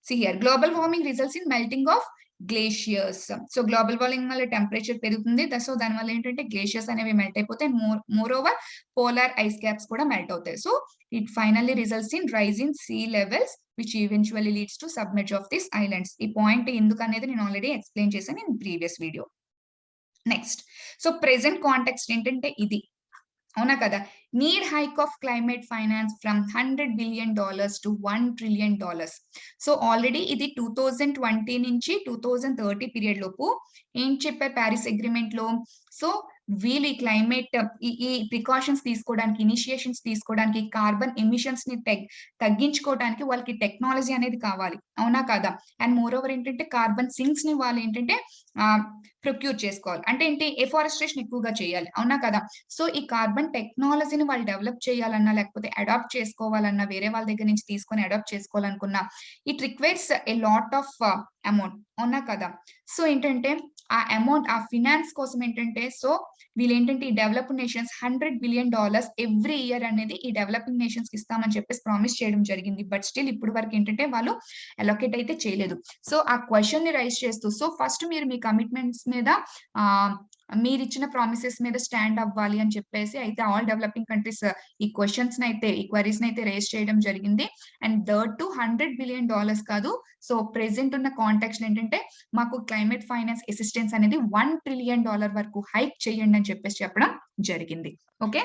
See here, global warming results in melting of glaciers. So global warming వల్ల టెంపరేచర్ పెరుగుతుంది, సో దాని వల్ల ఏంటంటే గ్లేషియర్స్ అనేవి మెల్ట్ అయిపోతాయి. Moreover polar ice caps కూడా మెల్ట్ అవుతాయి. So it finally results in rise in sea levels which eventually leads to submerge of this islands. ఈ పాయింట్ ఎందుకు అనేది నేను ఆల్రెడీ ఎక్స్ప్లెయిన్ చేశాను in previous video. Next, so present context ఏంటంటే ఇది, అవునా కదా, need hike of climate finance from $100 billion to $1 trillion. So already ఇది 2020 నుంచి 2030 పీరియడ్ లోపు ఏం చెప్పారు ప్యారిస్ అగ్రిమెంట్ లో, సో వీళ్ళు ఈ క్లైమేట్ ఈ ప్రికాషన్స్ తీసుకోవడానికి, ఇనిషియేషన్స్ తీసుకోవడానికి, కార్బన్ ఎమిషన్స్ ని తగ్గించుకోవడానికి వాళ్ళకి టెక్నాలజీ అనేది కావాలి, అవునా కదా. అండ్ మోర్ ఓవర్ ఏంటంటే కార్బన్ సింక్స్ ని వాళ్ళు ఏంటంటే ప్రొక్యూర్ చేసుకోవాలి, అంటే ఏంటి, ఎఫారెస్ట్రేషన్ ఎక్కువగా చేయాలి, అవునా కదా. సో ఈ కార్బన్ టెక్నాలజీని వాళ్ళు డెవలప్ చేయాలన్నా లేకపోతే అడాప్ట్ చేసుకోవాలన్నా, వేరే వాళ్ళ దగ్గర నుంచి తీసుకొని అడాప్ట్ చేసుకోవాలనుకున్నా it requires a lot of amount, అవునా కదా. సో ఏంటంటే ఆ అమౌంట్, ఆ ఫినాన్స్ కోసం ఏంటంటే సో వీళ్ళు ఏంటంటే ఈ developed nations $100 billion every year అనేది ఈ డెవలపింగ్ నేషన్స్ కి ఇస్తామని చెప్పేసి ప్రామిస్ చేయడం జరిగింది. బట్ స్టిల్ ఇప్పుడు వరకు ఏంటంటే వాళ్ళు అలొకేట్ అయితే చేయలేదు. సో ఆ క్వశ్చన్ ని రైజ్ చేస్తూ, సో ఫస్ట్ మీరు మీ కమిట్మెంట్స్ మీద మీరు ఇచ్చిన ప్రామిసెస్ మీద స్టాండ్ అవ్వాలి అని చెప్పేసి అయితే ఆల్ డెవలపింగ్ కంట్రీస్ ఈ క్వశ్చన్స్ అయితే, ఈ క్వరీస్ అయితే రేస్ చేయడం జరిగింది. అండ్ థర్డ్ టు $100 billion కాదు, సో ప్రెసెంట్ ఉన్న కాంటాక్ట్ ఏంటంటే మాకు క్లైమేట్ ఫైనాన్స్ అసిస్టెన్స్ అనేది $1 trillion వరకు హైక్ చేయండి అని చెప్పేసి చెప్పడం జరిగింది. ఓకే,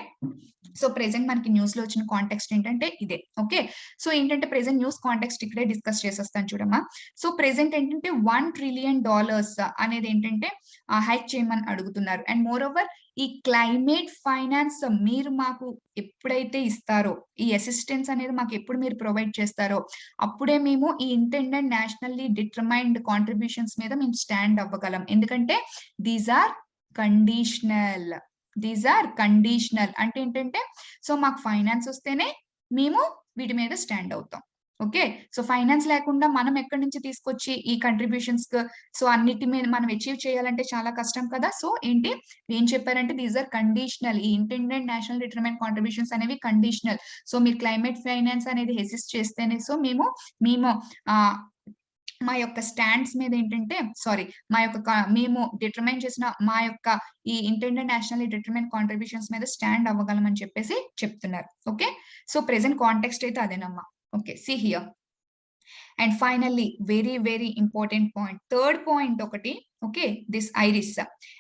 సో ప్రెసెంట్ మనకి న్యూస్ లో వచ్చిన కాంటెక్స్ట్ ఏంటంటే ఇదే. ఓకే, సో ఏంటంటే ప్రెసెంట్ న్యూస్ కాంటెక్స్ట్ ఇక్కడే డిస్కస్ చేసేస్తాను చూడమ్మా. సో ప్రెసెంట్ ఏంటంటే $1 trillion అనేది ఏంటంటే హైక్ చేయమని అడుగుతున్నారు. అండ్ మోర్ ఓవర్ ఈ క్లైమేట్ ఫైనాన్స్ మీరు మాకు ఎప్పుడైతే ఇస్తారో, ఈ అసిస్టెన్స్ అనేది మాకు ఎప్పుడు మీరు ప్రొవైడ్ చేస్తారో, అప్పుడే మేము ఈ ఇంటెండెడ్ నేషనల్లీ డిటర్మైన్డ్ కాంట్రిబ్యూషన్స్ మీద మేము స్టాండ్ అవ్వగలం. ఎందుకంటే దీస్ ఆర్ కండిషనల్. అంటే ఏంటంటే, సో మాకు ఫైనాన్స్ వస్తేనే మేము వీటి మీద స్టాండ్ అవుతాం. ఓకే. సో ఫైనాన్స్ లేకుండా మనం ఎక్కడి నుంచి తీసుకొచ్చి ఈ కంట్రిబ్యూషన్స్ సో అన్నిటి మీద మనం అచీవ్ చేయాలంటే చాలా కష్టం కదా. సో ఏంటి ఏం చెప్పారంటే దీస్ ఆర్ కండిషనల్. ఈ ఇంటెండెడ్ నేషనల్ రిటైర్మెంట్ కాంట్రిబ్యూషన్స్ అనేవి కండిషనల్. సో మీరు క్లైమేట్ ఫైనాన్స్ అనేది హెసిస్ట్ చేస్తేనే సో మేము మా యొక్క స్టాండ్స్ మీద ఏంటంటే మేము డిటర్మైన్ చేసిన మా యొక్క ఈ ఇంటెండెడ్ నేషనల్ డిటర్మైన్ కాంట్రిబ్యూషన్స్ మీద స్టాండ్ అవ్వగలం అని చెప్పేసి చెప్తున్నారు. ఓకే. సో ప్రెసెంట్ కాంటెక్స్ట్ అయితే అదేనమ్మా. Okay. See here. And finally very important point, third point ఒకటి. Okay, this IRIS.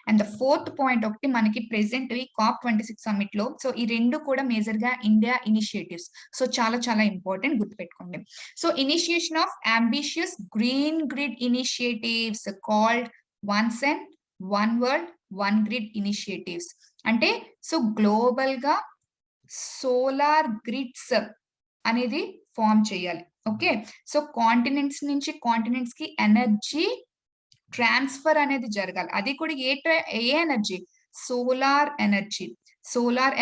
And the fourth point ఒకటి మనకి ప్రెసెంట్ COP26 సమ్మిట్ లో. సో ఈ రెండు కూడా మేజర్ గా ఇండియా ఇనిషియేటివ్స్. సో చాలా ఇంపార్టెంట్, గుర్తుపెట్టుకోండి. So initiation of ambitious green grid initiatives called one sun one world one grid initiatives. అంటే సో గ్లోబల్ గా సోలార్ గ్రిడ్స్ అనేది ఫామ్ చేయాలి. ఓకే. సో కాంటినెంట్స్ నుంచి కాంటినెంట్స్ కి ఎనర్జీ ట్రాన్స్ఫర్ అనేది జరగాలి. అది కూడా ఏ ఎనర్జీ? సోలార్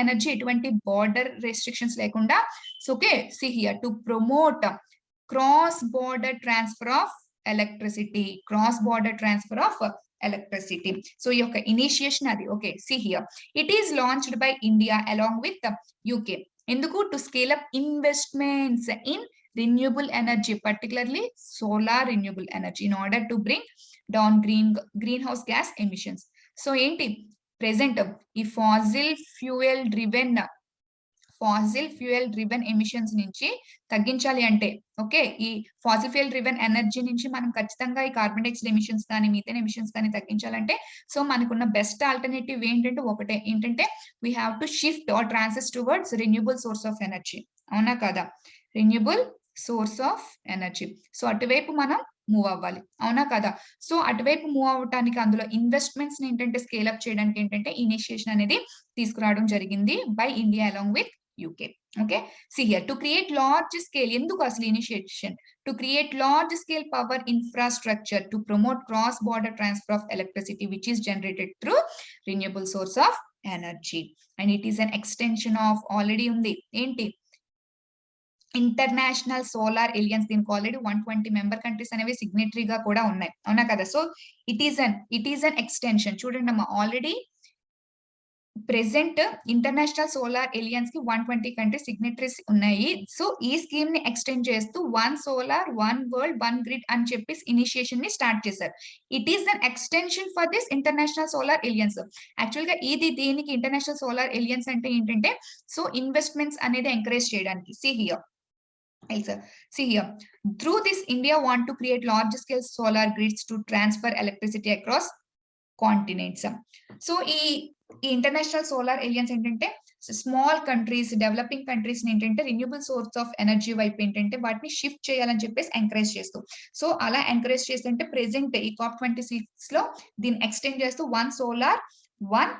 ఎనర్జీ ఎటువంటి బార్డర్ రెస్ట్రిక్షన్స్ లేకుండా. So okay, see here to promote cross border transfer of electricity. So ఈ యొక్క ఇనిషియేషన్ అది. Okay, see here it is launched by India along with UK. ఎందుకు? To scale up investments in renewable energy, particularly solar renewable energy, in order to bring down greenhouse gas emissions. So ఏంటి ప్రెసెంట్ ఈ ఫాసిల్ ఫ్యూయల్ డ్రివెన్ ఎమిషన్స్ నుంచి తగ్గించాలి అంటే, ఓకే, ఈ ఫాసిల్ ఫ్యూయల్ డ్రివెన్ ఎనర్జీ నుంచి మనం ఖచ్చితంగా ఈ కార్బన్ డైఆక్సైడ్ ఎమిషన్స్ కానీ మీథేన్ ఎమిషన్స్ కానీ తగ్గించాలంటే సో మనకున్న బెస్ట్ ఆల్టర్నేటివ్ ఏంటంటే we have to shift or transit towards renewable source of energy. అవునా కదా? Renewable source of energy. So అటువైపు మనం మూవ్ అవ్వాలి. అవునా కదా? సో అటువైపు మూవ్ అవ్వటానికి అందులో ఇన్వెస్ట్మెంట్స్ ని ఏంటంటే స్కేల్ అప్ చేయడానికి ఏంటంటే ఇనిషియేషన్ అనేది తీసుకురావడం జరిగింది by India along with UK. Okay, see here to create large scale. ఎందుకు అసలు initiation? To create large scale power infrastructure to promote cross border transfer of electricity which is generated through renewable source of energy. And it is an extension of already ఉంది ఏంటి ఇంటర్నేషనల్ సోలార్ ఎలియన్స్. దీనికి ఆల్రెడీ 120 మెంబర్ కంట్రీస్ అనేవి సిగ్నేటరీగా కూడా ఉన్నాయి. అవునా కదా? So it is an extension. చూడండి అమ్మా, already present international solar alliance కి 120 కంట్రీస్ సిగ్నేటరీస్ ఉన్నాయి. సో ఈ స్కీమ్ ని ఎక్స్టెండ్ చేస్తూ one solar one world one grid అని చెప్పి ఇనిషియేషన్ ని స్టార్ట్ చేశారు. It is an extension for this international solar alliance. Actual గా దీనికి ఇంటర్నేషనల్ సోలార్ ఎలియన్స్ అంటే ఏంటంటే సో ఇన్వెస్ట్మెంట్స్ అనేది ఎంకరేజ్ చేయడానికి. See here. See here, through this India want to create large scale solar grids to transfer electricity across continents. So ఈ ఇంటర్నేషనల్ సోలార్ ఎలియన్స్ ఏంటంటే స్మాల్ కంట్రీస్, డెవలపింగ్ కంట్రీస్ ఏంటంటే రిన్యూబుల్ సోర్స్ ఆఫ్ ఎనర్జీ వైపు ఏంటంటే వాటిని షిఫ్ట్ చేయాలని చెప్పేసి ఎంకరేజ్ చేస్తూ. సో అలా ఎంకరేజ్ చేస్తుంటే ప్రెసెంట్ ఈ COP26 లో దీన్ని ఎక్స్టెండ్ చేస్తూ one solar one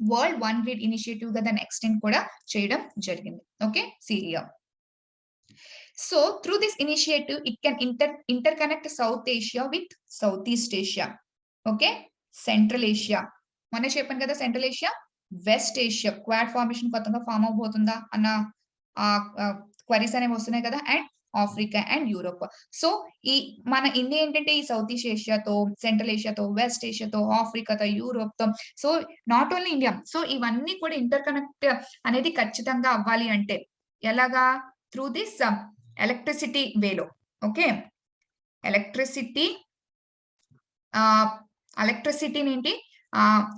world one grid initiative గా దాన్ని ఎక్స్టెండ్ కూడా చేయడం జరిగింది. Okay, సీరియా. So through this initiative, it can interconnect South Asia with Southeast Asia. Okay, Central Asia. మొన్న చెప్పాను కదా central Asia, west Asia. Quad formation కొత్తగా ఫామ్ అవబోతుందా అన్న క్వరీస్ అనేవి వస్తున్నాయి కదా. And Africa and Europe. So ఈ మన ఇండియా ఏంటంటే ఈ సౌత్ ఈస్ట్ ఏషియాతో, సెంట్రల్ ఏషియాతో, వెస్ట్ ఏషియాతో, ఆఫ్రికాతో, యూరోప్ తో. So not only India. So ఇవన్నీ కూడా ఇంటర్ కనెక్ట్ అనేది ఖచ్చితంగా అవ్వాలి అంటే ఎలాగా? త్రూ దిస్ ఎలక్ట్రిసిటీ వేలో. ఓకే, ఎలక్ట్రిసిటీని ఏంటి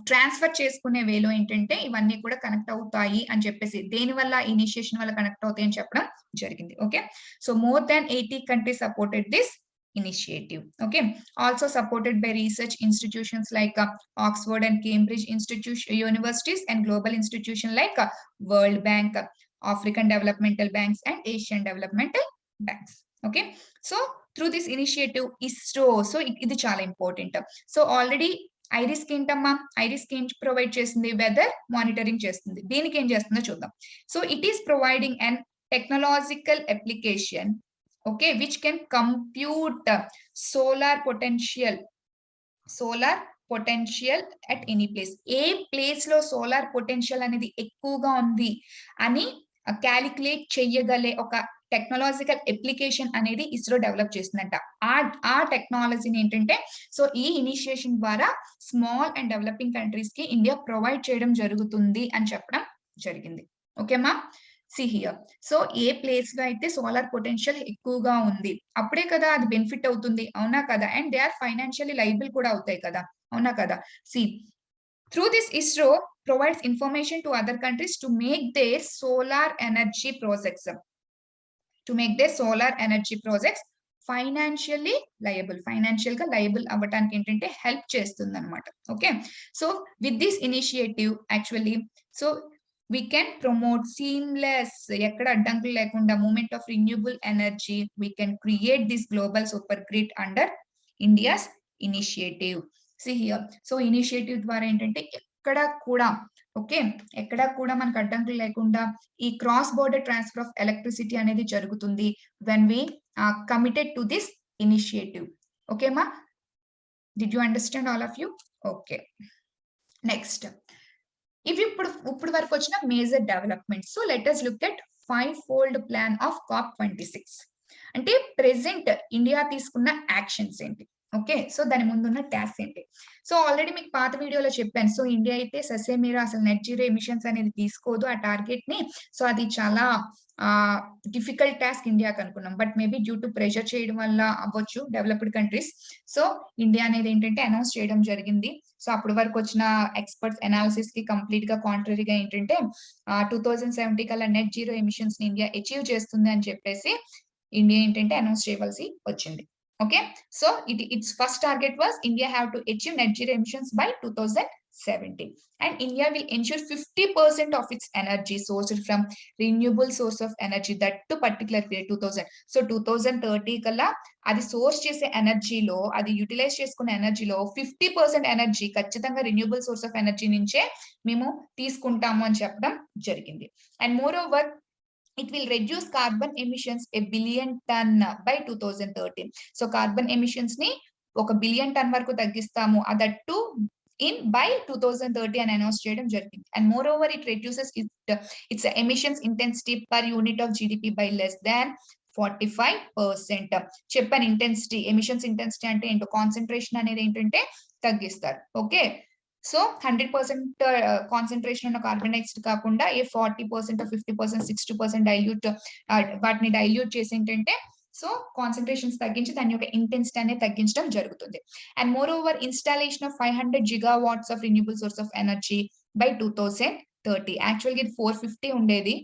ట్రాన్స్ఫర్ చేసుకునే వేలో ఏంటంటే ఇవన్నీ కూడా కనెక్ట్ అవుతాయి అని చెప్పేసి దేని వల్ల ఇనిషియేషన్ వల్ల కనెక్ట్ అవుతాయి అని చెప్పడం జరిగింది. Okay, so more than 80 countries supported this initiative. Okay, also supported by research institutions like Oxford and Cambridge universities and global institutions like World Bank, African Developmental Banks and Asian Developmental Banks. Okay, so through this initiative ISRO, so ఇది చాలా ఇంపార్టెంట్. సో ఆల్రెడీ ఐరిస్ ఏంటమ్మా, ఐరిస్ ఏం ప్రొవైడ్ చేస్తుంది, వెదర్ మానిటరింగ్ చేస్తుంది. దీనికి ఏం చేస్తుందో చూద్దాం. So it is providing and technological application, okay, which can compute solar potential at any place. A place లో సోలార్ పొటెన్షియల్ అనేది ఎక్కువగా ఉంది అని క్యాలిక్యులేట్ చెయ్యగలే ఒక టెక్నాలజికల్ అప్లికేషన్ అనేది ఇస్రో డెవలప్ చేసిందంట. ఆ టెక్నాలజీని ఏంటంటే, సో ఈ ఇనిషియేషన్ ద్వారా స్మాల్ అండ్ డెవలపింగ్ కంట్రీస్ కి ఇండియా ప్రొవైడ్ చేయడం జరుగుతుంది అని చెప్పడం జరిగింది. ఓకేమా, see here. So a place లో అయితే సోలార్ పొటెన్షియల్ ఎక్కువగా ఉంది అప్పుడే కదా అది బెనిఫిట్ అవుతుంది, అవునా కదా, and they are financially liable కూడా అవుతాయి కదా, అవునా కదా. See through this ISRO provides information to other countries to make their solar energy projects financially liable, financial గా లయబుల్ అవ్వడానికి ఏంటంటే హెల్ప్ చేస్తుంది అనమాట. Okay, so with this initiative actually so we can promote seamless, ఎక్కడ అడ్డంకులు లేకుండా movement of renewable energy. We can create this global super grid under India's initiative. See here, so initiative ద్వారా ఏంటంటే ఎక్కడ కూడా, ఓకే, ఎక్కడ కూడా మనకు అడ్డంకులు లేకుండా ఈ cross border transfer of electricity అనేది జరుగుతుంది when we are committed to this initiative. Okay ma, did you understand all of you? Okay, next, ఇవి ఇప్పుడు వరకు వచ్చిన major development. So let us look at 5-fold plan of COP26. అంటే ప్రెసెంట్ ఇండియా తీసుకున్న యాక్షన్స్ ఏంటి, ఓకే, సో దాని ముందున్న టాస్క్ ఏంటి. సో ఆల్రెడీ మీకు పాత వీడియోలో చెప్పాను. సో ఇండియా అయితే ససేమిరా అసలు నెట్ జీరో ఎమిషన్స్ అనేది తీసుకోదు ఆ టార్గెట్ ని. సో అది చాలా డిఫికల్ట్ టాస్క్ ఇండియాకి అనుకున్నాం, but maybe due to pressure చేయడం వల్ల అవ్వచ్చు డెవలప్డ్ కంట్రీస్. సో ఇండియా అనేది ఏంటంటే అనౌన్స్ చేయడం జరిగింది. సో అప్పటి వరకు వచ్చిన ఎక్స్పర్ట్స్ అనాలిసిస్ కి కంప్లీట్ గా కాంట్రరీగా ఏంటంటే 2070 కల్లా నెట్ జీరో ఎమిషన్స్ ని ఇండియా అచీవ్ చేస్తుంది అని చెప్పేసి ఇండియా ఏంటంటే అనౌన్స్ చేయవలసి వచ్చింది. Okay, so its first target was India have to achieve net zero emissions by 2070, and India will ensure 50% of its energy sourced from renewable source of energy, that to particular period 2000. So 2030 kalla adi source chese energy lo, adi utilize cheskunna energy lo 50% energy ఖచ్చితంగా renewable source of energy నుంచే మేము తీసుకుంటాము అని చెప్పడం జరిగింది. And moreover, it will reduce carbon emissions a billion ton by 2030. So carbon emissions ni 1 billion ton వరకు తగ్గిస్తాము, అదట్టు in by 2030 అని అనౌన్స్ చేయడం జరిగింది. And moreover, it reduces its emissions intensity per unit of GDP by less than 45%. చెప్పాను ఇంటెన్సిటీ, ఎమిషన్స్ ఇంటెన్సిటీ అంటే ఏంటో, కాన్సన్ట్రేషన్ అనేది ఏంటంటే తగ్గిస్తారు. ఓకే, సో 100% కాన్సన్ట్రేషన్ ఉన్న కార్బన్ డైఆక్సైడ్ కాకుండా ఏ 40% 50% 60% డైల్యూట్, వాటిని డైల్యూట్ చేసి ఏంటంటే సో కాన్సన్ట్రేషన్స్ తగ్గించి దాని యొక్క ఇంటెన్సిటీ అనేది తగ్గించడం జరుగుతుంది. And more over, installation of 500 gigawatts of renewable source of energy by 2030. యాక్చువల్గా ఇది 450 ఉండేది.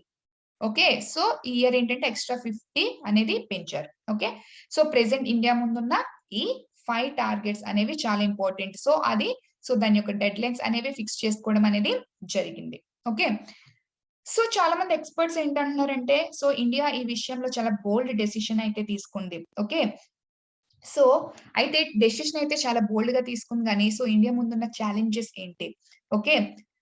ఓకే, సో ఈ ఇయర్ ఏంటంటే ఎక్స్ట్రా 50 అనేది పెంచారు. ఓకే, సో ప్రెసెంట్ ఇండియా ముందున్న ఈ 5 టార్గెట్స్ అనేవి చాలా ఇంపార్టెంట్. సో అది, సో దాని యొక్క డెడ్ లైన్స్ అనేవి ఫిక్స్ చేసుకోవడం అనేది జరిగింది. ఓకే, సో చాలా మంది ఎక్స్పర్ట్స్ ఏంటంటున్నారంటే, సో ఇండియా ఈ విషయంలో చాలా బోల్డ్ డెసిషన్ అయితే తీసుకుంది. ఓకే, సో అయితే డెసిషన్ అయితే చాలా బోల్డ్ గా తీసుకుంది కానీ, సో ఇండియా ముందున్న ఛాలెంజెస్ ఏంటి? Okay,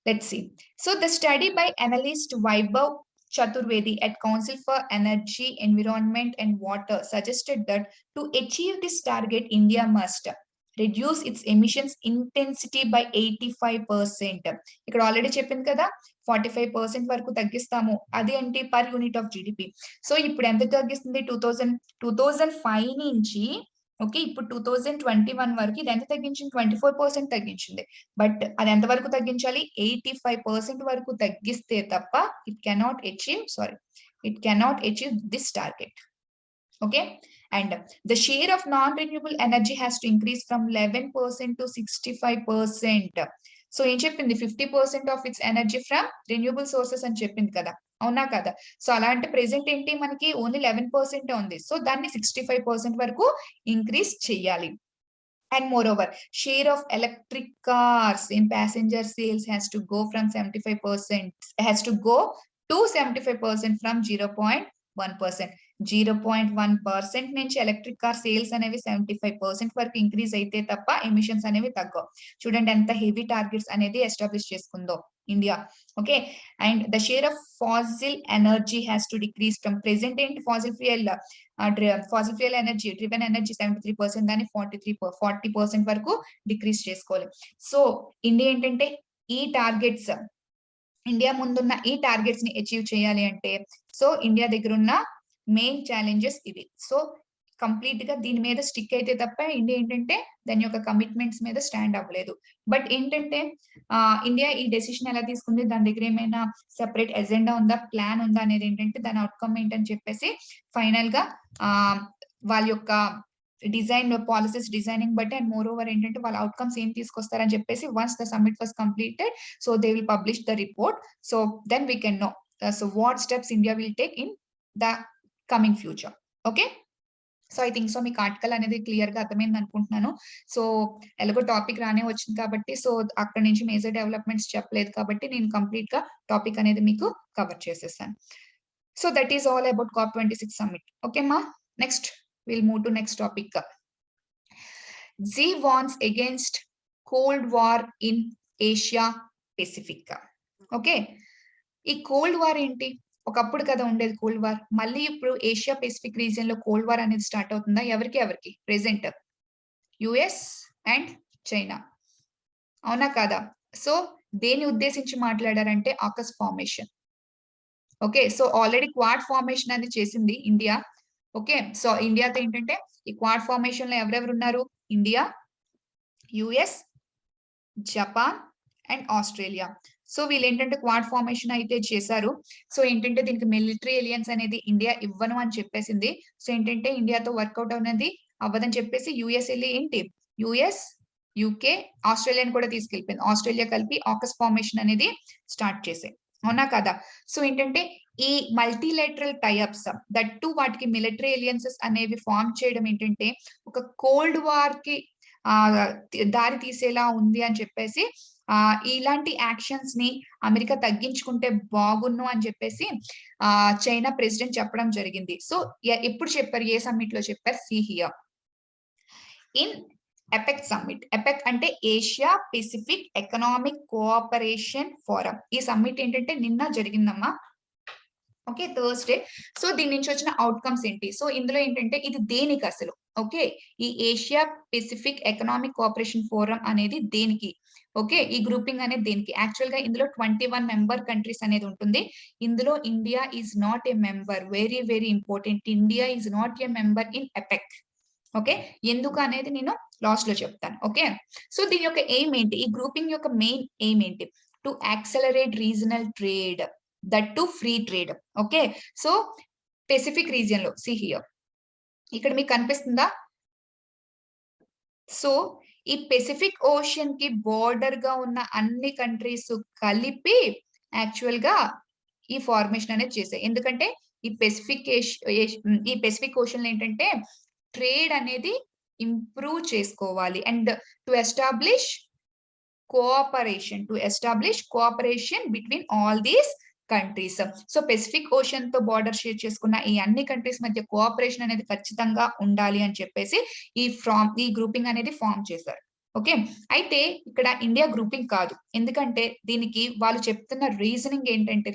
let's see. So the study by analyst Vaibhav Chaturvedi at Council for Energy, Environment and Water suggested that to achieve this target, India must reduce its emissions intensity by 85%. ఇక్కడ ఆల్రెడీ చెప్పింది కదా 45% వరకు తగ్గిస్తాము, అది అంటే per unit of GDP. So ఇప్పుడు ఎంత తగ్గిస్తుంది, 2005 నుంచి ఓకే ఇప్పుడు 2021 వరకు ఇది ఎంత తగ్గించింది, 24% తగ్గించింది. బట్ అది ఎంత వరకు తగ్గించాలి, 85% వరకు తగ్గిస్తే తప్ప it cannot achieve this target. Okay, and the share of non-renewable energy has to increase from 11% to 65%. So ఏం చెప్పింది, 50% of it's energy from renewable sources అని చెప్పింది కదా, అవునా కదా. సో అలాంటి ప్రెసెంట్ ఏంటి మనకి ఓన్లీ 11% ఉంది. సో దాన్ని 65% వరకు ఇంక్రీజ్ చేయాలి. And moreover, share of electric cars in passenger sales has to go to 75% from 0.5 1%. 0.1% నుంచి ఎలక్ట్రిక్ కార్ సేల్స్ అనేవి 75% వరకు ఇంక్రీజ్ అయితే తప్ప ఎమిషన్స్ అనేవి తగ్గవు. చూడండి ఎంత హెవీ టార్గెట్స్ అనేది ఎస్టాబ్లిష్ చేసుకుందో India. Okay, and the share of fossil energy has to decrease from present ఏంటి fossil fuel energy driven energy 73% దాన్ని 40% వరకు డిక్రీజ్ చేసుకోవాలి. సో ఇండియా ఏంటంటే ఈ టార్గెట్స్ ఇండియా ముందున్న ఈ టార్గెట్స్ ని అచీవ్ చేయాలి అంటే సో ఇండియా దగ్గర ఉన్న మెయిన్ ఛాలెంజెస్ ఇవి. సో కంప్లీట్ గా దీని మీద స్టిక్ అయితే తప్ప ఇండియా ఏంటంటే దాని యొక్క కమిట్మెంట్స్ మీద స్టాండ్ అవ్వలేదు. బట్ ఏంటంటే ఇండియా ఈ డెసిషన్ ఎలా తీసుకుంది, దాని దగ్గర ఏమైనా సెపరేట్ ఎజెండా ఉందా, ప్లాన్ ఉందా అనేది ఏంటంటే దాని అవుట్కమ్ ఏంటని చెప్పేసి ఫైనల్ గా వాళ్ళ యొక్క డిజైన్ పాలసీస్ డిజైనింగ్ బట్టి అండ్ మోర్ ఓవర్ ఏంటంటే వాళ్ళ అవుట్కమ్స్ ఏం తీసుకొస్తారని చెప్పేసి once the summit was completed so they will publish the report. So then we can know so what steps India will take in the coming future. Okay, so I think so మీకు ఆర్టికల్ అనేది క్లియర్ గా అర్థమైంది అనుకుంటున్నాను. సో ఎలాగో టాపిక్ రానే వచ్చింది కాబట్టి సో అక్కడ నుంచి మేజర్ డెవలప్మెంట్స్ చెప్పలేదు కాబట్టి నేను కంప్లీట్ గా టాపిక్ అనేది మీకు కవర్ చేసేసాను. So that is all about COP26 summit. Okay మా, next we'll move to next topic. Xi warns against Cold War in Asia Pacific. Okay, ఈ కోల్డ్ వార్ ఏంటి, ఒకప్పుడు కదా ఉండేది కోల్డ్ వార్, మళ్ళీ ఇప్పుడు ఏషియా పెసిఫిక్ రీజియన్ లో కోల్డ్ వార్ అనేది స్టార్ట్ అవుతుందా? ఎవరికి ప్రెసెంట్ యుఎస్ అండ్ చైనా, అవునా కాదా? సో దేని ఉద్దేశించి మాట్లాడారంటే AUKUS formation. Okay, so already quad formation అనేది చేసింది ఇండియా. ఓకే, సో ఇండియాతో ఏంటంటే ఈ క్వాడ్ ఫార్మేషన్ లో ఎవరెవరు ఉన్నారు, India, US, Japan and Australia. So వీళ్ళు ఏంటంటే క్వాడ్ ఫార్మేషన్ అయితే చేశారు. సో ఏంటంటే దీనికి మిలిటరీ ఎలియన్స్ అనేది ఇండియా ఇవ్వను అని చెప్పేసింది. సో ఏంటంటే ఇండియాతో వర్కౌట్ అనేది అవ్వదని చెప్పేసి యుఎస్ వెళ్ళి ఏంటి యుఎస్, యూకే, ఆస్ట్రేలియాని కూడా తీసుకెళ్ళిపోయింది. ఆస్ట్రేలియా కలిపి ఆకస్ ఫార్మేషన్ అనేది స్టార్ట్ చేసాయి, అవునా కదా? సో ఏంటంటే ఈ మల్టీలేటరల్ టైఅప్స్ దట్టు వాటికి మిలిటరీ ఎలియన్సెస్ అనేవి ఫామ్ చేయడం ఏంటంటే ఒక కోల్డ్ వార్ కి దారి తీసేలా ఉంది అని చెప్పేసి ఇలాంటి యాక్షన్స్ ని అమెరికా తగ్గించుకుంటే బాగున్ను అని చెప్పేసి చైనా ప్రెసిడెంట్ చెప్పడం జరిగింది. సో ఎప్పుడు చెప్పారు, ఏ సమ్మిట్ లో చెప్పారు? See here in APEC summit. APEC అంటే Asia Pacific economic cooperation forum. ఈ సమ్మిట్ ఏంటంటే నిన్న జరిగిందమ్మా. Okay, Thursday. సో దీని నుంచి వచ్చిన అవుట్కమ్స్ ఏంటి, సో ఇందులో ఏంటంటే ఇది దేనికి అసలు, ఓకే, ఈ Asia Pacific economic cooperation forum అనేది దేనికి, ఓకే, ఈ గ్రూపింగ్ అనేది దేనికి? యాక్చువల్ గా ఇందులో 21 మెంబర్ కంట్రీస్ అనేది ఉంటుంది. ఇందులో India is not a member, very very important, India is not a member in APEC. Okay, ఎందుకు అనేది నేను లాస్ట్ లో చెప్తాను. ఓకే, సో దీని యొక్క ఎయిమ్ ఏంటి, ఈ గ్రూపింగ్ యొక్క మెయిన్ ఎయిమ్ ఏంటి? To accelerate regional trade, that to free trade. Okay, so Pacific region లో సి హియర్ ఇక్కడ మీకు కనిపిస్తుందా? సో ఈ పెసిఫిక్ ఓషన్ కి బోర్డర్ గా ఉన్న అన్ని కంట్రీస్ కలిపి యాక్చువల్ గా ఈ ఫార్మేషన్ అనేది చేశాయి. ఎందుకంటే ఈ పెసిఫిక్ ఓషన్ ఏంటంటే ట్రేడ్ అనేది ఇంప్రూవ్ చేసుకోవాలి and to establish cooperation between all these countries. So Pacific ocean తో బార్డర్ షేర్ చేసుకున్న ఈ అన్ని కంట్రీస్ మధ్య కోఆపరేషన్ అనేది ఖచ్చితంగా ఉండాలి అని చెప్పేసి ఈ గ్రూపింగ్ అనేది ఫామ్ చేశారు. ఓకే, అయితే ఇక్కడ ఇండియా గ్రూపింగ్ కాదు, ఎందుకంటే దీనికి వాళ్ళు చెప్తున్న రీజన్ ఏంటంటే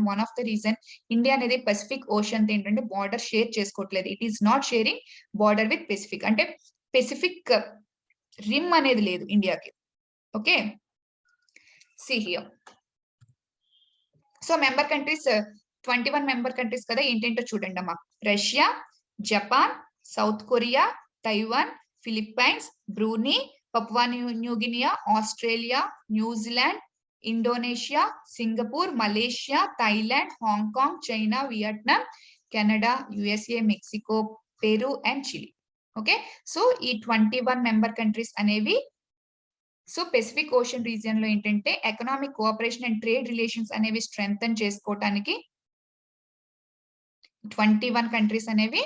one of the reason India అనేది పెసిఫిక్ ఓషన్ తో ఏంటంటే బార్డర్ షేర్ చేసుకోవట్లేదు. It is not sharing border with Pacific, అంటే పెసిఫిక్ రిమ్ అనేది లేదు ఇండియాకి. Okay, see here. So member countries 21 member countries కదా, ఏంటంటో చూడండి అమ్మా. Russia, Japan, South Korea, Taiwan, Philippines, Brunei, Papua New Guinea, Australia, New Zealand, Indonesia, Singapore, Malaysia, Thailand, Hong Kong, China, Vietnam, Canada, USA, Mexico, Peru and Chile. Okay, so ఈ 21 మెంబర్ కంట్రీస్ అనేవి సో పెసిఫిక్ ఓషన్ రీజియన్ లో ఏంటంటే economic cooperation and trade relations అనేవి స్ట్రెంగ్తన్ చేసుకోవటానికి 21 కంట్రీస్ అనేవి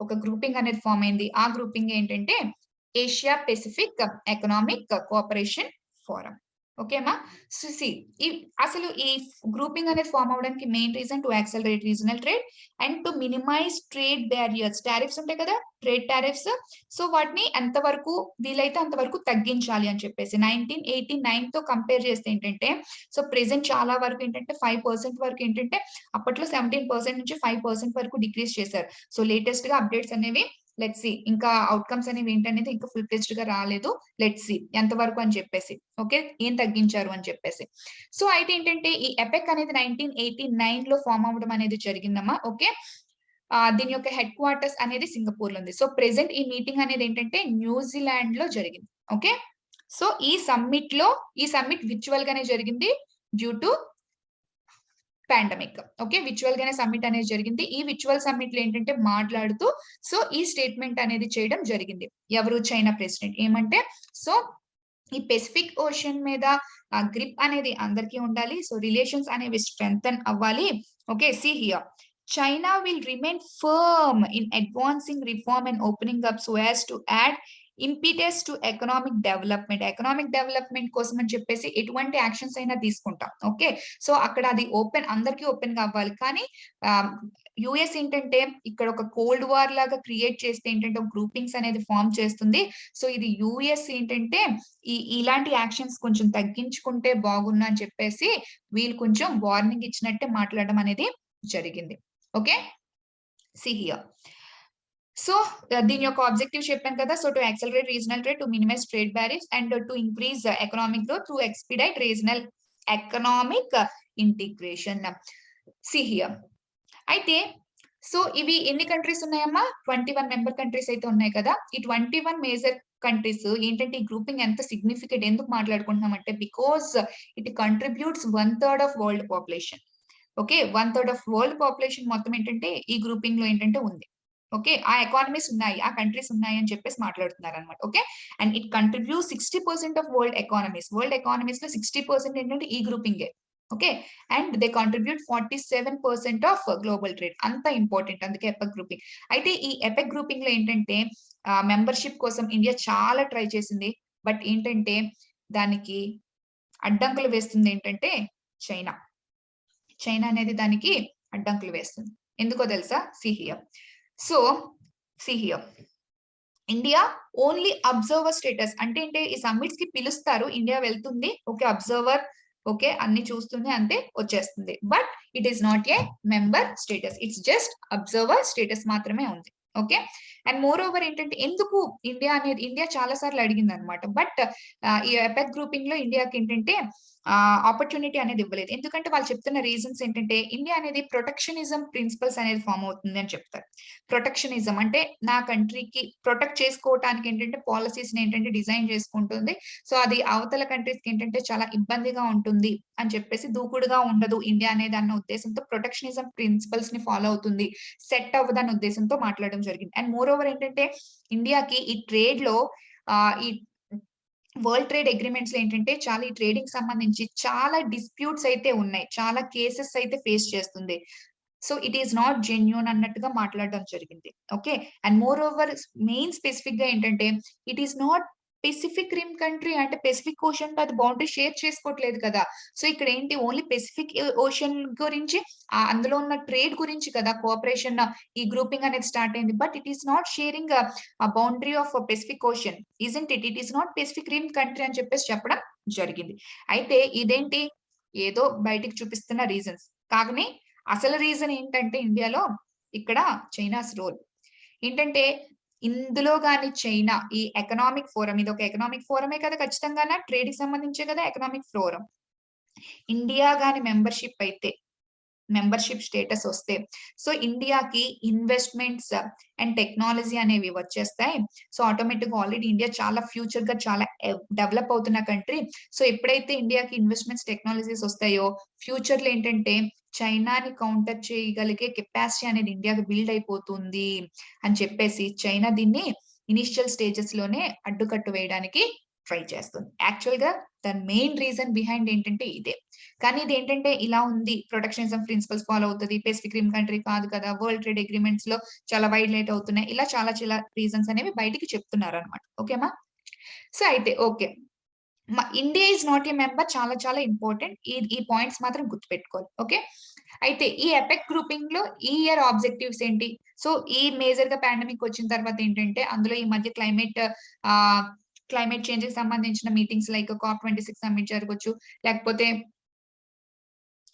ఒక గ్రూపింగ్ అనేది ఫామ్ అయింది. ఆ గ్రూపింగ్ ఏంటంటే Asia Pacific economic cooperation forum. ఓకేమా. సో అసలు ఈ గ్రూపింగ్ అనేది ఫార్మ్ అవడానికి main reason to accelerate regional trade and to minimise trade barriers. Tariffs ఉంటాయి కదా, ట్రేడ్ టారిఫ్స్. సో వాటిని ఎంతవరకు వీలైతే అంతవరకు తగ్గించాలి అని చెప్పేసి 1989 తో కంపేర్ చేస్తే ఏంటంటే, సో ప్రెసెంట్ చాలా వరకు ఏంటంటే 5% వరకు ఏంటంటే అప్పట్లో 17% నుంచి 5% వరకు డిక్రీజ్ చేశారు. సో లేటెస్ట్ గా అప్డేట్స్ అనేవి లెట్స్ సి, ఇంకా అవుట్కమ్స్ అనేవి ఏంటనేది ఇంకా ఫుల్ ఫ్లెడ్జ్డ్ గా రాలేదు. లెట్స్ సి ఎంత వరకు అని చెప్పేసి, ఓకే, ఏం తగ్గించారు అని చెప్పేసి. సో అయితే ఏంటంటే ఈ ఎపెక్ అనేది 1989 లో ఫామ్ అవ్వడం అనేది జరిగిందమ్మా. ఓకే, దీని యొక్క హెడ్ క్వార్టర్స్ అనేది సింగపూర్ లో ఉంది. సో ప్రెసెంట్ ఈ మీటింగ్ అనేది ఏంటంటే న్యూజిలాండ్ లో జరిగింది. ఓకే, సో ఈ సమ్మిట్ విర్చువల్ గానే జరిగింది due to pandemic. Okay, virtual గానే సమ్మిట్ అనేది జరిగింది. ఈ విర్చువల్ సమ్మిట్ లో ఏంటంటే మాట్లాడుతూ సో ఈ స్టేట్మెంట్ అనేది చేయడం జరిగింది. ఎవరు? China president. ఏమంటే, సో ఈ పెసిఫిక్ ఓషన్ మీద గ్రిప్ అనేది అందరికీ ఉండాలి. సో రిలేషన్స్ అనేవి స్ట్రెంగ్తన్ అవ్వాలి. Okay, see here, China will remain firm in advancing reform and opening up so as to add impetus to economic development. Economic development కోసం అని చెప్పేసి ఎటువంటి యాక్షన్స్ అయినా తీసుకుంటాం. ఓకే, సో అక్కడ అది ఓపెన్, అందరికీ ఓపెన్ గా అవ్వాలి. కానీ యుఎస్ ఏంటంటే ఇక్కడ ఒక కోల్డ్ వార్ లాగా క్రియేట్ చేస్తే ఏంటంటే గ్రూపింగ్స్ అనేది ఫామ్ చేస్తుంది. సో ఇది యుఎస్ ఏంటంటే ఇలాంటి యాక్షన్స్ కొంచెం తగ్గించుకుంటే బాగున్నా అని చెప్పేసి వీళ్ళు కొంచెం వార్నింగ్ ఇచ్చినట్టే మాట్లాడడం అనేది జరిగింది. Okay, see here. సో దీని యొక్క ఆబ్జెక్టివ్ చెప్పాను కదా. So to accelerate regional trade, to minimise trade barriers and to increase economic growth through expedite regional economic integration. see here. అయితే సో ఇవి ఎన్ని కంట్రీస్ ఉన్నాయమ్మా? 21 మెంబర్ కంట్రీస్ అయితే ఉన్నాయి కదా. ఈ 21 మేజర్ కంట్రీస్ ఏంటంటే ఈ గ్రూపింగ్ ఎంత సిగ్నిఫికెంట్ ఎందుకు మాట్లాడుకుంటున్నాం అంటే, because it contributes 1/3 of world population. Okay, 1/3 of world population మొత్తం ఏంటంటే ఈ గ్రూపింగ్ లో ఏంటంటే ఉంది. ఓకే, ఆ ఎకానమీస్ ఉన్నాయి, ఆ కంట్రీస్ ఉన్నాయి అని చెప్పేసి మాట్లాడుతున్నారు అనమాట. Okay, and it contribute 60% of world economies. World economies లో 60% ఏంటంటే ఈ గ్రూపింగే. Okay, and they contribute 47% of global trade. అంత ఇంపార్టెంట్, అందుకే ఎపెక్ గ్రూపింగ్. అయితే ఈ ఎపెక్ గ్రూపింగ్ లో ఏంటంటే మెంబర్షిప్ కోసం ఇండియా చాలా ట్రై చేసింది. బట్ ఏంటంటే దానికి అడ్డంకులు వేస్తుంది ఏంటంటే చైనా. చైనా అనేది దానికి అడ్డంకులు వేస్తుంది. ఎందుకో తెలుసా? see here. So see here. India only observer status అంటే ఈ సమ్మిట్స్ కి పిలుస్తారు, ఇండియా వెళ్తుంది, ఓకే అబ్జర్వర్, ఓకే అన్ని చూస్తుంది, అంతే వచ్చేస్తుంది. But it is not a member status, it's just observer status మాత్రమే ఉంది. ఓకే, అండ్ మోర్ ఓవర్ ఏంటంటే ఎందుకు ఇండియా చాలా సార్లు అడిగింది అనమాట. బట్ ఈ ఎపెక్ గ్రూపింగ్ లో ఇండియాకి ఏంటంటే ఆపర్చునిటీ అనేది ఇవ్వలేదు. ఎందుకంటే వాళ్ళు చెప్తున్న రీజన్స్ ఏంటంటే ఇండియా అనేది ప్రొటెక్షనిజం ప్రిన్సిపల్స్ అనేది ఫామ్ అవుతుంది అని చెప్తారు. ప్రొటెక్షనిజం అంటే నా కంట్రీకి ప్రొటెక్ట్ చేసుకోవటానికి ఏంటంటే పాలసీస్ ఏంటంటే డిజైన్ చేసుకుంటుంది. సో అది అవతల కంట్రీస్ కి ఏంటంటే చాలా ఇబ్బందిగా ఉంటుంది అని చెప్పేసి, దూకుడుగా ఉండదు ఇండియా అనేది అన్న ఉద్దేశంతో ప్రొటెక్షనిజం ప్రిన్సిపల్స్ ని ఫాలో అవుతుంది, సెట్ అవ్వదన్న ఉద్దేశంతో మాట్లాడడం జరిగింది. అండ్ మోర్ ఓవర్ ఏంటంటే ఇండియాకి ఈ ట్రేడ్ లో ఈ వరల్డ్ ట్రేడ్ అగ్రిమెంట్స్ లో ఏంటంటే చాలా ఈ ట్రేడింగ్ సంబంధించి చాలా డిస్ప్యూట్స్ అయితే ఉన్నాయి, చాలా కేసెస్ అయితే ఫేస్ చేస్తుంది. So it is not genuine అన్నట్టుగా మాట్లాడడం జరిగింది. Okay, and more over main specific గా ఏంటంటే it is not Pacific rim country, అంటే పెసిఫిక్ ఓషన్ తో అది బౌండరీ షేర్ చేసుకోవట్లేదు కదా. సో ఇక్కడ ఏంటి ఓన్లీ పెసిఫిక్ ఓషన్ గురించి, అందులో ఉన్న ట్రేడ్ గురించి కదా కోఆపరేషన్ ఈ గ్రూపింగ్ అనేది స్టార్ట్ అయింది. But it is not sharing boundary of Pacific ocean, isn't it is not Pacific rim country అని చెప్పేసి చెప్పడం జరిగింది. అయితే ఇదేంటి ఏదో బయటికి చూపిస్తున్న రీజన్స్, కానీ అసలు రీజన్ ఏంటంటే ఇండియాలో ఇక్కడ చైనాస్ రోల్ ఏంటంటే, ఇందులో గాని చైనా ఈ ఎకనామిక్ ఫోరం, ఇది ఒక ఎకనామిక్ ఫోరమే కదా, ఖచ్చితంగా ట్రేడ్ కి సంబంధించే కదా ఎకనామిక్ ఫోరం. ఇండియా గాని మెంబర్షిప్ స్టేటస్ వస్తే సో ఇండియాకి ఇన్వెస్ట్మెంట్స్ అండ్ టెక్నాలజీ అనేవి వచ్చేస్తాయి. సో ఆటోమేటిక్ గా ఆల్రెడీ ఇండియా చాలా ఫ్యూచర్ గా చాలా డెవలప్ అవుతున్న కంట్రీ. సో ఎప్పుడైతే ఇండియాకి ఇన్వెస్ట్మెంట్స్ టెక్నాలజీస్ వస్తాయో ఫ్యూచర్ లో ఏంటంటే చైనాని కౌంటర్ చేయగలిగే కెపాసిటీ అనేది ఇండియాకి బిల్డ్ అయిపోతుంది అని చెప్పేసి చైనా దీన్ని ఇనిషియల్ స్టేజెస్ లోనే అడ్డుకట్టు వేయడానికి ట్రై చేస్తుంది. యాక్చువల్ గా ద మెయిన్ రీజన్ బిహైండ్ ఏంటంటే ఇదే. కానీ ఇది ఏంటంటే ఇలా ఉంది, ప్రొటెక్షనిజం ప్రిన్సిపల్స్ ఫాలో అవుతుంది, పెసిఫిక్ రిమ్ కంట్రీ కాదు కదా, వరల్డ్ ట్రేడ్ అగ్రిమెంట్స్ లో చాలా వైలేట్ అవుతున్నాయి, ఇలా చాలా రీజన్స్ అనేవి బయటికి చెప్తున్నారు అనమాట. ఓకేమా. సో అయితే okay, India is not a member, చాలా చాలా ఇంపార్టెంట్. ఈ పాయింట్స్ మాత్రం గుర్తుపెట్టుకోవాలి. ఓకే, అయితే ఈ ఎపెక్ గ్రూపింగ్ లో ఈ ఇయర్ ఆబ్జెక్టివ్స్ ఏంటి? సో ఈ మేజర్ గా పాండమిక్ వచ్చిన తర్వాత ఏంటంటే అందులో ఈ మధ్య క్లైమేట్ చేంజ్ కి సంబంధించిన మీటింగ్స్ లైక్ COP26 సమ్మిట్ జరగవచ్చు, లేకపోతే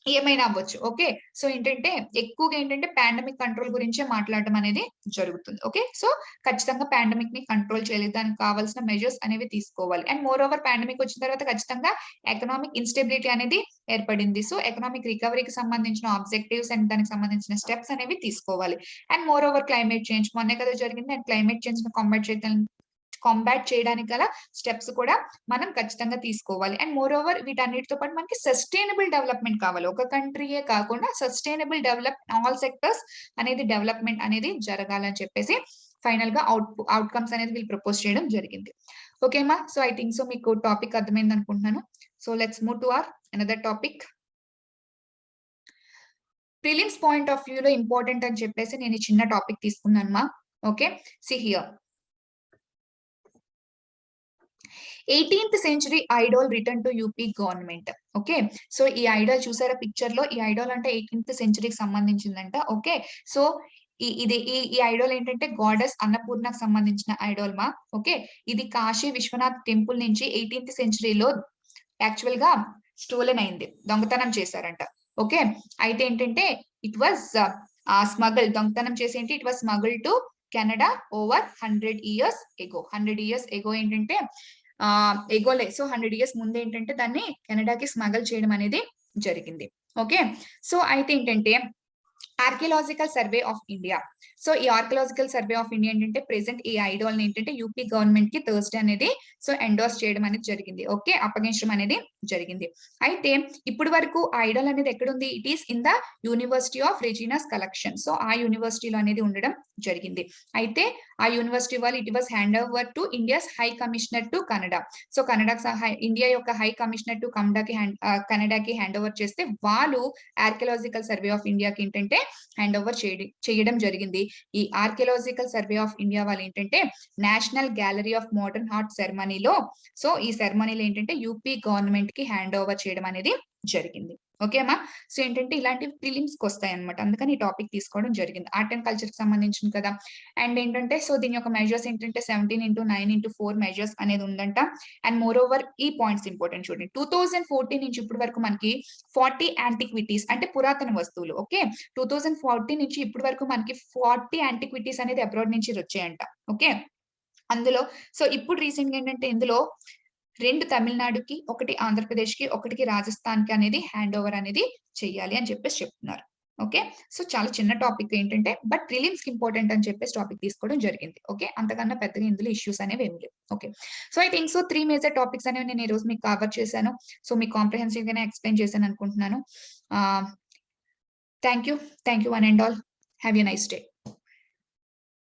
ఏమైనా అవ్వచ్చు. ఓకే, సో ఏంటంటే ఎక్కువగా ఏంటంటే పాండమిక్ కంట్రోల్ గురించే మాట్లాడడం అనేది జరుగుతుంది. ఓకే, సో ఖచ్చితంగా పాండమిక్ ని కంట్రోల్ చేయాలి, దానికి కావాల్సిన మెజర్స్ అనేవి తీసుకోవాలి. అండ్ మోర్ ఓవర్ పాండమిక్ వచ్చిన తర్వాత ఖచ్చితంగా ఎకనామిక్ ఇన్స్టెబిలిటీ అనేది ఏర్పడింది. సో ఎకనామిక్ రికవరీకి సంబంధించిన ఆబ్జెక్టివ్స్ అండ్ దానికి సంబంధించిన స్టెప్స్ అనేవి తీసుకోవాలి. And more over climate change మొన్నే కదా జరిగింది, అండ్ క్లైమేట్ చేంజ్ ని కాంబాట్ చేయడానికి గల స్టెప్స్ కూడా మనం ఖచ్చితంగా తీసుకోవాలి. అండ్ మోర్ ఓవర్ వీటన్నిటితో పాటు మనకి సస్టైనబుల్ డెవలప్మెంట్ కావాలి. ఒక కంట్రీయే కాకుండా సస్టైనబుల్ ఆల్ సెక్టర్స్ అనేది డెవలప్మెంట్ అనేది జరగాలని చెప్పేసి ఫైనల్ గా అవుట్కమ్స్ అనేది వీళ్ళు ప్రపోజ్ చేయడం జరిగింది. ఓకేమా, సో ఐ థింక్ సో మీకు టాపిక్ అర్థమైంది అనుకుంటున్నాను. So let's move to our another topic. Prelims point of view లో ఇంపార్టెంట్ అని చెప్పేసి నేను ఈ చిన్న టాపిక్ తీసుకున్నాను మా. Okay, see here 18th century idol returned to UP government. Okay, so ఈ ఐడల్ చూసారా పిక్చర్ లో? ఈ ఐడల్ అంటే 18th century కి సంబంధించిందంట. ఓకే, సో ఈ ఐడల్ ఏంటంటే గాడెస్ అన్నపూర్ణకు సంబంధించిన ఐడల్ మా. ఓకే, ఇది కాశీ విశ్వనాథ్ టెంపుల్ నుంచి 18th century లో యాక్చువల్ గా స్టోలెన్ అయింది, దొంగతనం చేశారంట. ఓకే, అయితే ఏంటంటే ఇట్ వాజ్ స్మగల్, దొంగతనం చేసి ఏంటి it was smuggle to Canada over 100 years ago. 100 years ago ఏంటంటే ఎగోలే, సో 100 years ముందు ఏంటంటే దాన్ని కెనడాకి స్మగల్ చేయడం అనేది జరిగింది. ఓకే, సో అయితే ఏంటంటే archaeological survey of India, so ఈ ఆర్కియలాజికల్ సర్వే ఆఫ్ ఇండియా ఏంటంటే ప్రెసెంట్ ఈ ఐడాల్ ని ఏంటంటే యూపీ గవర్నమెంట్ కి థర్స్డే అనేది సో ఎండోర్స్ చేయడం అనేది జరిగింది. ఓకే, అప్పగించడం అనేది జరిగింది. అయితే ఇప్పుడు వరకు ఐడాల్ అనేది ఎక్కడుంది? It is in the university of Regina's collection. సో ఆ యూనివర్సిటీలో అనేది ఉండడం జరిగింది. అయితే ఆ యూనివర్సిటీ వాళ్ళు it was hand over to India's high commissioner to Canada. So India యొక్క హై కమిషనర్ టు కన్నడకి హ్యాండ్ ఓవర్ చేస్తే వాళ్ళు ఆర్కియలాజికల్ సర్వే ఆఫ్ ఇండియాకి ఏంటంటే హ్యాండ్ ఓవర్ చేయడం జరిగింది. ఈ ఆర్కియలాజికల్ సర్వే ఆఫ్ ఇండియా వాళ్ళు ఏంటంటే national gallery of modern art సెరమనీలో, సో ఈ సెరమనీలో ఏంటంటే యూపీ గవర్నమెంట్ కి హ్యాండ్ ఓవర్ చేయడం అనేది జరిగింది. ఓకే అమ్మా, సో ఏంటంటే ఇలాంటివి ప్రిలిమ్స్ కి వస్తాయి అనమాట, అందుకని ఈ టాపిక్ తీసుకోవడం జరిగింది. ఆర్ట్ అండ్ కల్చర్ కి సంబంధించింది కదా. అండ్ ఏంటంటే సో దీని యొక్క మెజర్స్ ఏంటంటే 17x9x4 మెజర్స్ అనేది ఉందంట. అండ్ మోర్ ఓవర్ ఈ పాయింట్స్ ఇంపార్టెంట్ చూడండి. 2014 నుంచి ఇప్పటి వరకు మనకి 40 యాంటిక్విటీస్ అంటే పురాతన వస్తువులు. ఓకే, 2014 నుంచి ఇప్పటి వరకు మనకి 40 యాంటిక్విటీస్ అనేది అబ్రాడ్ నుంచి వచ్చాయంట. ఓకే, అందులో సో ఇప్పుడు రీసెంట్ గా ఏంటంటే ఇందులో 2 తమిళనాడుకి, 1 ఆంధ్రప్రదేశ్ కి, 1 రాజస్థాన్ కి అనేది హ్యాండ్ ఓవర్ అనేది చెయ్యాలి అని చెప్పేసి చెప్తున్నారు. ఓకే, సో చాలా చిన్న టాపిక్ ఏంటంటే బట్ ప్రిలిమ్స్ కి ఇంపార్టెంట్ అని చెప్పేసి టాపిక్ తీసుకోవడం జరిగింది. ఓకే, అంతకన్నా పెద్దగా ఇందులో ఇష్యూస్ అనేవి ఏమి లేవు. Okay, so I think so 3 major topics అనేవి నేను ఈ రోజు మీకు కవర్ చేశాను. సో మీకు కాంప్రహెన్సివ్ గానే ఎక్స్ప్లెయిన్ చేశాను అనుకుంటున్నాను. Thank you one and all. Have a nice day.